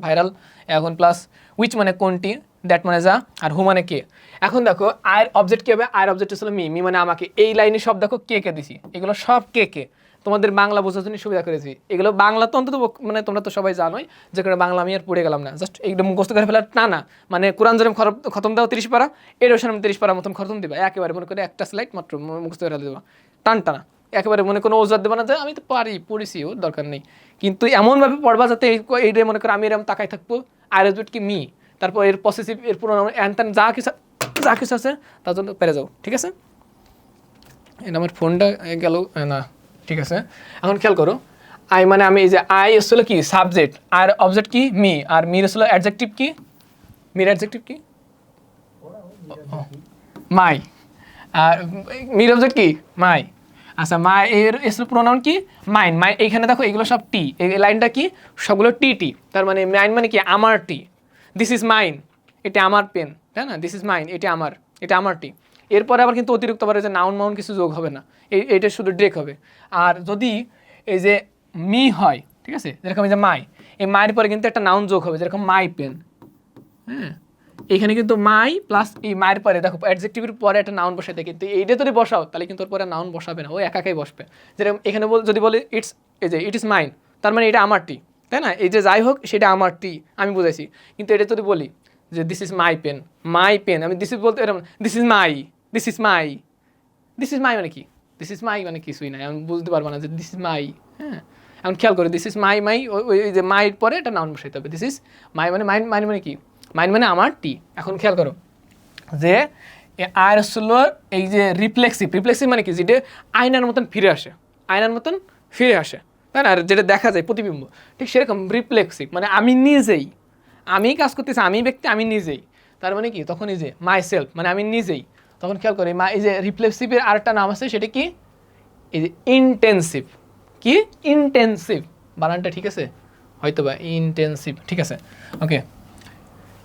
ভাইরাল এখন। প্লাস উইচ মানে কোনটি, দ্যাট মানে যা, আর হু মানে কে। এখন দেখো আয়ের অবজেক্ট কী হবে? আয়ের অবজেক্ট ছিল মি মানে আমাকে। এই লাইনে সব দেখো কে দিছি, এগুলো সব কে। তোমাদের বাংলা বোঝার জন্য সুবিধা করেছি। এগুলো বাংলা তো অন্তত মানে তোমরা তো সবাই জানোই, যে করে বাংলা আমি আর পড়ে গেলাম না, জাস্ট এইগুলো মুখস্থ করে ফেলার না। মানে কোরআন যেরকম খতম দাও 30 পারা, এর ওখানে 30 পারা মতন খতম দিবা একেবারে, মনে করে একটা স্লাইড মাত্র মুখস্থ করে দেবা, টানা একেবারে। মনে কোনো ওজার দেবা না যে আমি তো পড়েছি, ওর দরকার নেই। কিন্তু এমনভাবে পড়বা যাতে এইটাই মনে করো আমি এরকম তাকাই থাকবো, আর কি মি, তারপর এর পসেসিভ, এর পুরোনো অ্যান যা কিছু আছে তার জন্য পেরে যাও, ঠিক আছে? এটা আমার ফোনটা গেল না, ঠিক আছে? এখন খেয়াল করো, আই মানে আমি, এই যে আই এসেছিলো কি সাবজেক্ট, আর অবজেক্ট কি মি, আর মির এসেছিলো অ্যাডজেক্টিভ কি, মির অ্যাডজেক্টিভ কি মাই, আর মির অবজেক্ট কি মাই। আচ্ছা মাই এর এসেছিলো প্রোনাউন কি মাইন। এইখানে দেখো এগুলো সব টি, এই লাইনটা কি সবগুলো টি। তার মানে মাইন মানে কি আমার টি, দিস ইজ মাইন, এটা আমার পেন, তাই না? দিস ইজ মাইন, এটা আমার টি। এরপরে আবার কিন্তু অতিরিক্ত পারে যে নাউন মাউন কিছু যোগ হবে না, এইটা শুধু ড্রেক হবে। আর যদি এই যে মি হয়, ঠিক আছে, যেরকম এই যে মাই, এই মায়ের পরে কিন্তু একটা নাউন যোগ হবে, যেরকম মাই পেন, হ্যাঁ। এখানে কিন্তু মাই প্লাস এই মায়ের পরে দেখো অ্যাডজেক্টিভের পরে একটা নাউন বসাতে, কিন্তু এইটা যদি বসাও তাহলে কিন্তু ওর পরে নাউন বসাবে না, ও একাই বসবে। যেরকম এখানে যদি বলি ইট ইজ মাইন, তার মানে এটা আমার টি, তাই না? এই যে যাই হোক সেটা আমার টি আমি বুঝাইছি। কিন্তু এটা যদি বলি যে দিস ইজ মাই পেন, আমি দিস ইজ বলতে এরকম, দিস ইজ মাই মানে কি, দিস ইজ মাই মানে কিছুই নাই, আমি বুঝতে পারবো না যে দিস ইজ মাই, হ্যাঁ। এখন খেয়াল করে দিস ইজ মাই মাই, ওই যে মাইর পরে এটা নাউন বসাইতে হবে। দিস ইজ মাই মানে মাইন মাইন মানে কি, মাইন মানে আমার টি। এখন খেয়াল করো যে আর হলো এই যে রিফ্লেক্সিভ, রিফ্লেক্সিভ মানে কি, যেটা আয়নার মতন ফিরে আসে, আয়নার মতন ফিরে আসে, তাই না, আর যেটা দেখা যায় প্রতিবিম্ব, ঠিক সেরকম রিফ্লেক্সিভ মানে আমি নিজেই, আমি কাজ করতেছি, আমি ব্যক্তি, আমি নিজেই, তার মানে কি তখন এই যে মাই সেলফ মানে আমি নিজেই। তখন খেয়াল করি এই যে রিফ্লেক্সিভের আরেকটা নাম আছে, সেটা কি, এই যে ইন্টেন্সিভ। কি ইন্টেন্সিভ, বানানটা ঠিক আছে হয়তো বা, ইন্টেন্সিভ, ঠিক আছে ওকে।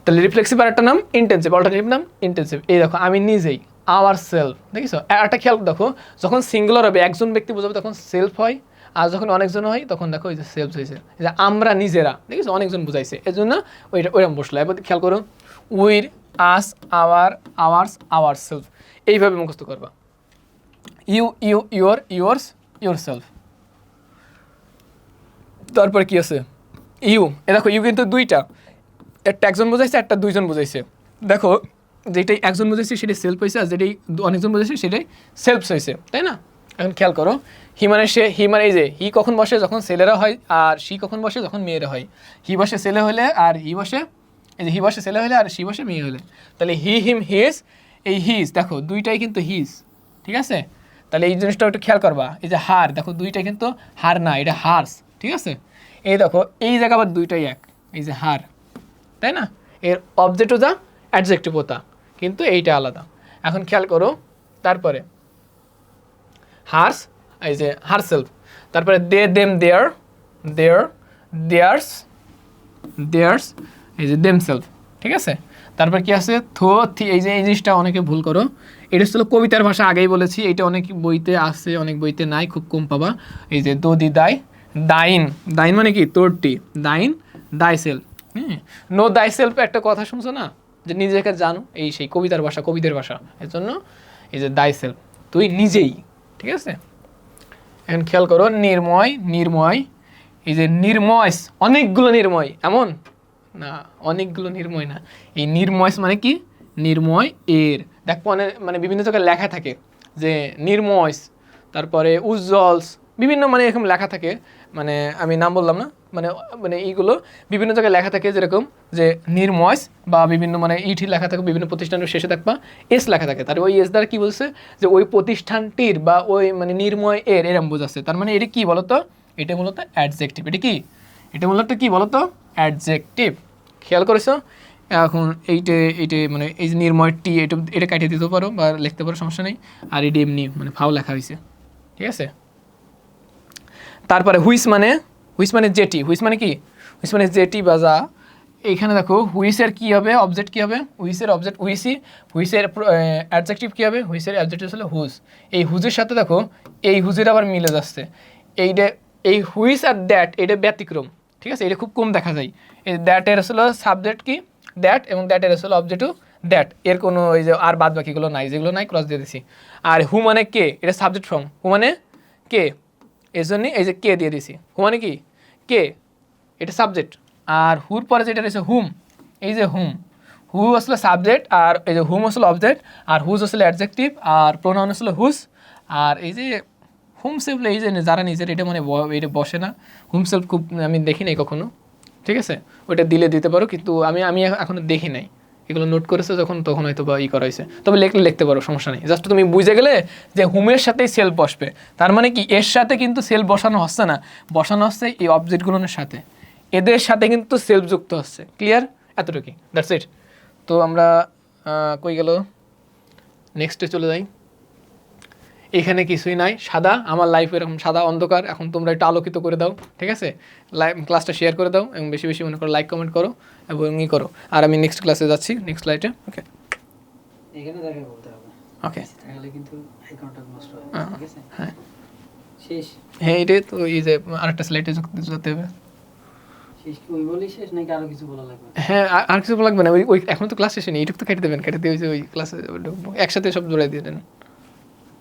তাহলে রিফ্লেক্সিভ আর একটা নাম ইন্টেন্সিভ, অল্টারনেটিভ নাম ইন্টেন্সিভ। এই দেখো আমি নিজেই, আওয়ার সেলফ, দেখিছো একটা খেয়াল দেখো, যখন সিঙ্গুলার হবে একজন ব্যক্তি বোঝাবে তখন সেলফ হয়, আর যখন অনেকজন হয় তখন দেখো এই যে সেলফ হয়েছে, এই যে আমরা নিজেরা, দেখিছো অনেকজন বুঝাইছে, এই জন্য ওইরকম বসলো। এবার খেয়াল করো we, us, our, ours, ourselves, এইভাবে মুখস্থ করবা। You, you, your, yours, yourself. তারপর কি আছে ইউ, এ দেখো ইউ কিন্তু দুইটা, একটা একজন বোঝাইছে, একটা দুইজন বোঝাইছে। দেখো যেটাই একজন বোঝাইছে সেটাই সেলফ হয়েছে, আর যেটাই অনেকজন বোঝাইছে সেটাই সেলফ হয়েছে, তাই না। এখন খেয়াল করো হি মানে সে, হি মানে এই যে হি কখন বসে, যখন ছেলেরা হয়, আর সি কখন বসে, যখন মেয়েরা হয়। হি বসে ছেলে হলে, আর হি বসে, এই যে হি বসে ছেলে হলে, আর সি বসে মেয়ে হলে। তাহলে হি, হিম, হিজ, এই হিজ দেখো দুইটাই কিন্তু হিজ, ঠিক আছে। তাহলে এই জিনিসটা একটু খেয়াল করবা, এই যে হার দেখো দুইটাই কিন্তু হার না, এটা হার্স, ঠিক আছে। এই দেখো এই জায়গা আবার দুইটাই এক, এই যে হার, তাই না। এর অবজেক্টও যা, অ্যাডজেক্টিভও তা, কিন্তু এইটা আলাদা। এখন খেয়াল করো তারপরে হার্স, এই যে হার সেলফ, তারপরে দে, দেম, দেয়ার, দেয়ার, দেয়ার্স, দেয়ার্স, এই যে দেম সেলফ, ঠিক আছে। তারপর কি আছে থো, থি, এই যে এই জিনিসটা অনেকে ভুল করো, এটা হচ্ছে কবিতার ভাষা, আগেই বলেছি, এইটা অনেক বইতে আছে, অনেক বইতে নাই, খুব কম পাবা। এই যে দো, দি, দাই, দাইন, দাইন মানে কি তোরটি, thine, thyself. No thyself একটা কথা শুনছো না, যে নিজেকে জানো, এই সেই কবিতার ভাষা, কবিদের ভাষা, এর জন্য এই যে দাই সেলফ, তুই নিজেই, ঠিক আছে। এখন খেয়াল করো নির্ময়, নির্ময়, এই যে নির্ময়স, অনেকগুলো নির্ময়, এমন না, অনেকগুলো নির্ময় না, এই নির্ময়স মানে কি, নির্ময় এর, দেখ মানে বিভিন্ন জায়গায় লেখা থাকে যে নির্ময়স, তারপরে উজ্জ্বলস, বিভিন্ন মানে এরকম লেখা থাকে, মানে আমি নাম বললাম না, মানে মানে এইগুলো বিভিন্ন জায়গায় লেখা থাকে, যেরকম যে নির্ময়স, বা বিভিন্ন মানে ইটি লেখা থাকে, বিভিন্ন প্রতিষ্ঠানের শেষে দেখবা এস লেখা থাকে, তার ওই এস দ্বারা কি বলছে, যে ওই প্রতিষ্ঠানটির বা ওই মানে নির্ময় এর, এরম বোঝাচ্ছে। তার মানে এটা কি বলতো, এটা মূলত অ্যাডজেক্টিভ, এটা কি, এটা মূলত কি বলতো, অ্যাডজেক্টিভ। খেয়াল করেছো। এখন এইটা মানে এই যে নির্ময় টি, এটা কাটিয়ে দিতে পারো বা লিখতে পারো, সমস্যা নেই। আর এটি এমনি মানে ফাও লেখা হয়েছে, ঠিক আছে। তারপরে হুইস মানে জেটি, হুইস মানে কি, হুইস মানে জেটি বা যা। এইখানে দেখো হুইসের কি হবে, অবজেক্ট কি হবে, হুইসের অবজেক্ট হুইসি, হুইসের অ্যাডজেক্টিভ কি হবে, হুইসের অ্যাডজেক্টিভ হলো হুজ। এই হুজের সাথে দেখো এই হুজের আবার মিলে যাচ্ছে, এইটা এই হুইস আর দ্যাট, এটা ব্যতিক্রম, ঠিক আছে, এটা খুব কম দেখা যায়। এই দ্যাটের আসলে সাবজেক্ট কি দ্যাট, এবং দ্যাটের আসলে অবজেক্টও দ্যাট, এর কোনো ওই যে আর বাদ বাকিগুলো নাই, যেগুলো নাই ক্রস দিয়ে দিছি। আর হু মানে কে, এটা সাবজেক্ট ফর্ম, হু মানে কে, এই জন্যই এই যে কে দিয়ে দিছি। হু মানে কি কে, এটা সাবজেক্ট, আর হুর পরে যেটা রয়েছে হুম, এই যে হুম, হু আসলে সাবজেক্ট, আর এই যে হুম আসলে অবজেক্ট, আর হুজ আসলে অ্যাডজেক্টিভ, আর প্রোনাউন আসলে হুজ। আর এই যে হোম সেলফ, এই যে যারা নিজের, এটা মানে এটা বসে না, হোম সেলফ খুব আমি দেখি নাই কখনো, ঠিক আছে। ওইটা দিলে দিতে পারো, কিন্তু আমি এখনো দেখি নাই, এগুলো নোট করেছে যখন তখন হয়তো বা ই করা হয়েছে, তবে লিখতে পারো, সমস্যা নেই। জাস্ট তুমি বুঝে গেলে যে হুমের সাথেই সেলফ বসবে, তার মানে কি এর সাথে কিন্তু সেলফ বসানো হচ্ছে না, বসানো হচ্ছে এই অবজেক্টগুলোর সাথে, এদের সাথে কিন্তু সেলফ যুক্ত হচ্ছে। ক্লিয়ার, এতটুকুই, দ্যাটস ইট। তো আমরা কই গেল, নেক্সটে চলে যাই। এখানে কিছুই নাই, সাদা, আমার লাইফ এরকম সাদা অন্ধকার, এখন তোমরা একটু আলোকিত করে দাও, ঠিক আছে। ক্লাসটা শেয়ার করে দাও, এবং বেশি বেশি মনে করো লাইক কমেন্ট করো, এবং ই করো। আর আমি নেক্সট ক্লাসে যাচ্ছি, নেক্সট স্লাইডে। ওকে, এখানে দেখে বলতে হবে, ওকে, তাহলে কিন্তু আই কন্টাক্ট নষ্ট হয়, ঠিক আছে। হ্যাঁ শেষ, হ্যাঁ, এটাই তো, এই যে আরেকটা স্লাইডে যেতে হবে। শেষ কি ওই বলেই শেষ, নাকি আরো কিছু বলা লাগবে? হ্যাঁ, আর কিছু লাগবে না, ওই এখন তো ক্লাস শেষ হয়নি, এইটুকু তো কেটে দেবেন, কেটে দিয়ে ওই ক্লাসে একসাথে সব জোড়াই দিয়ে দেন।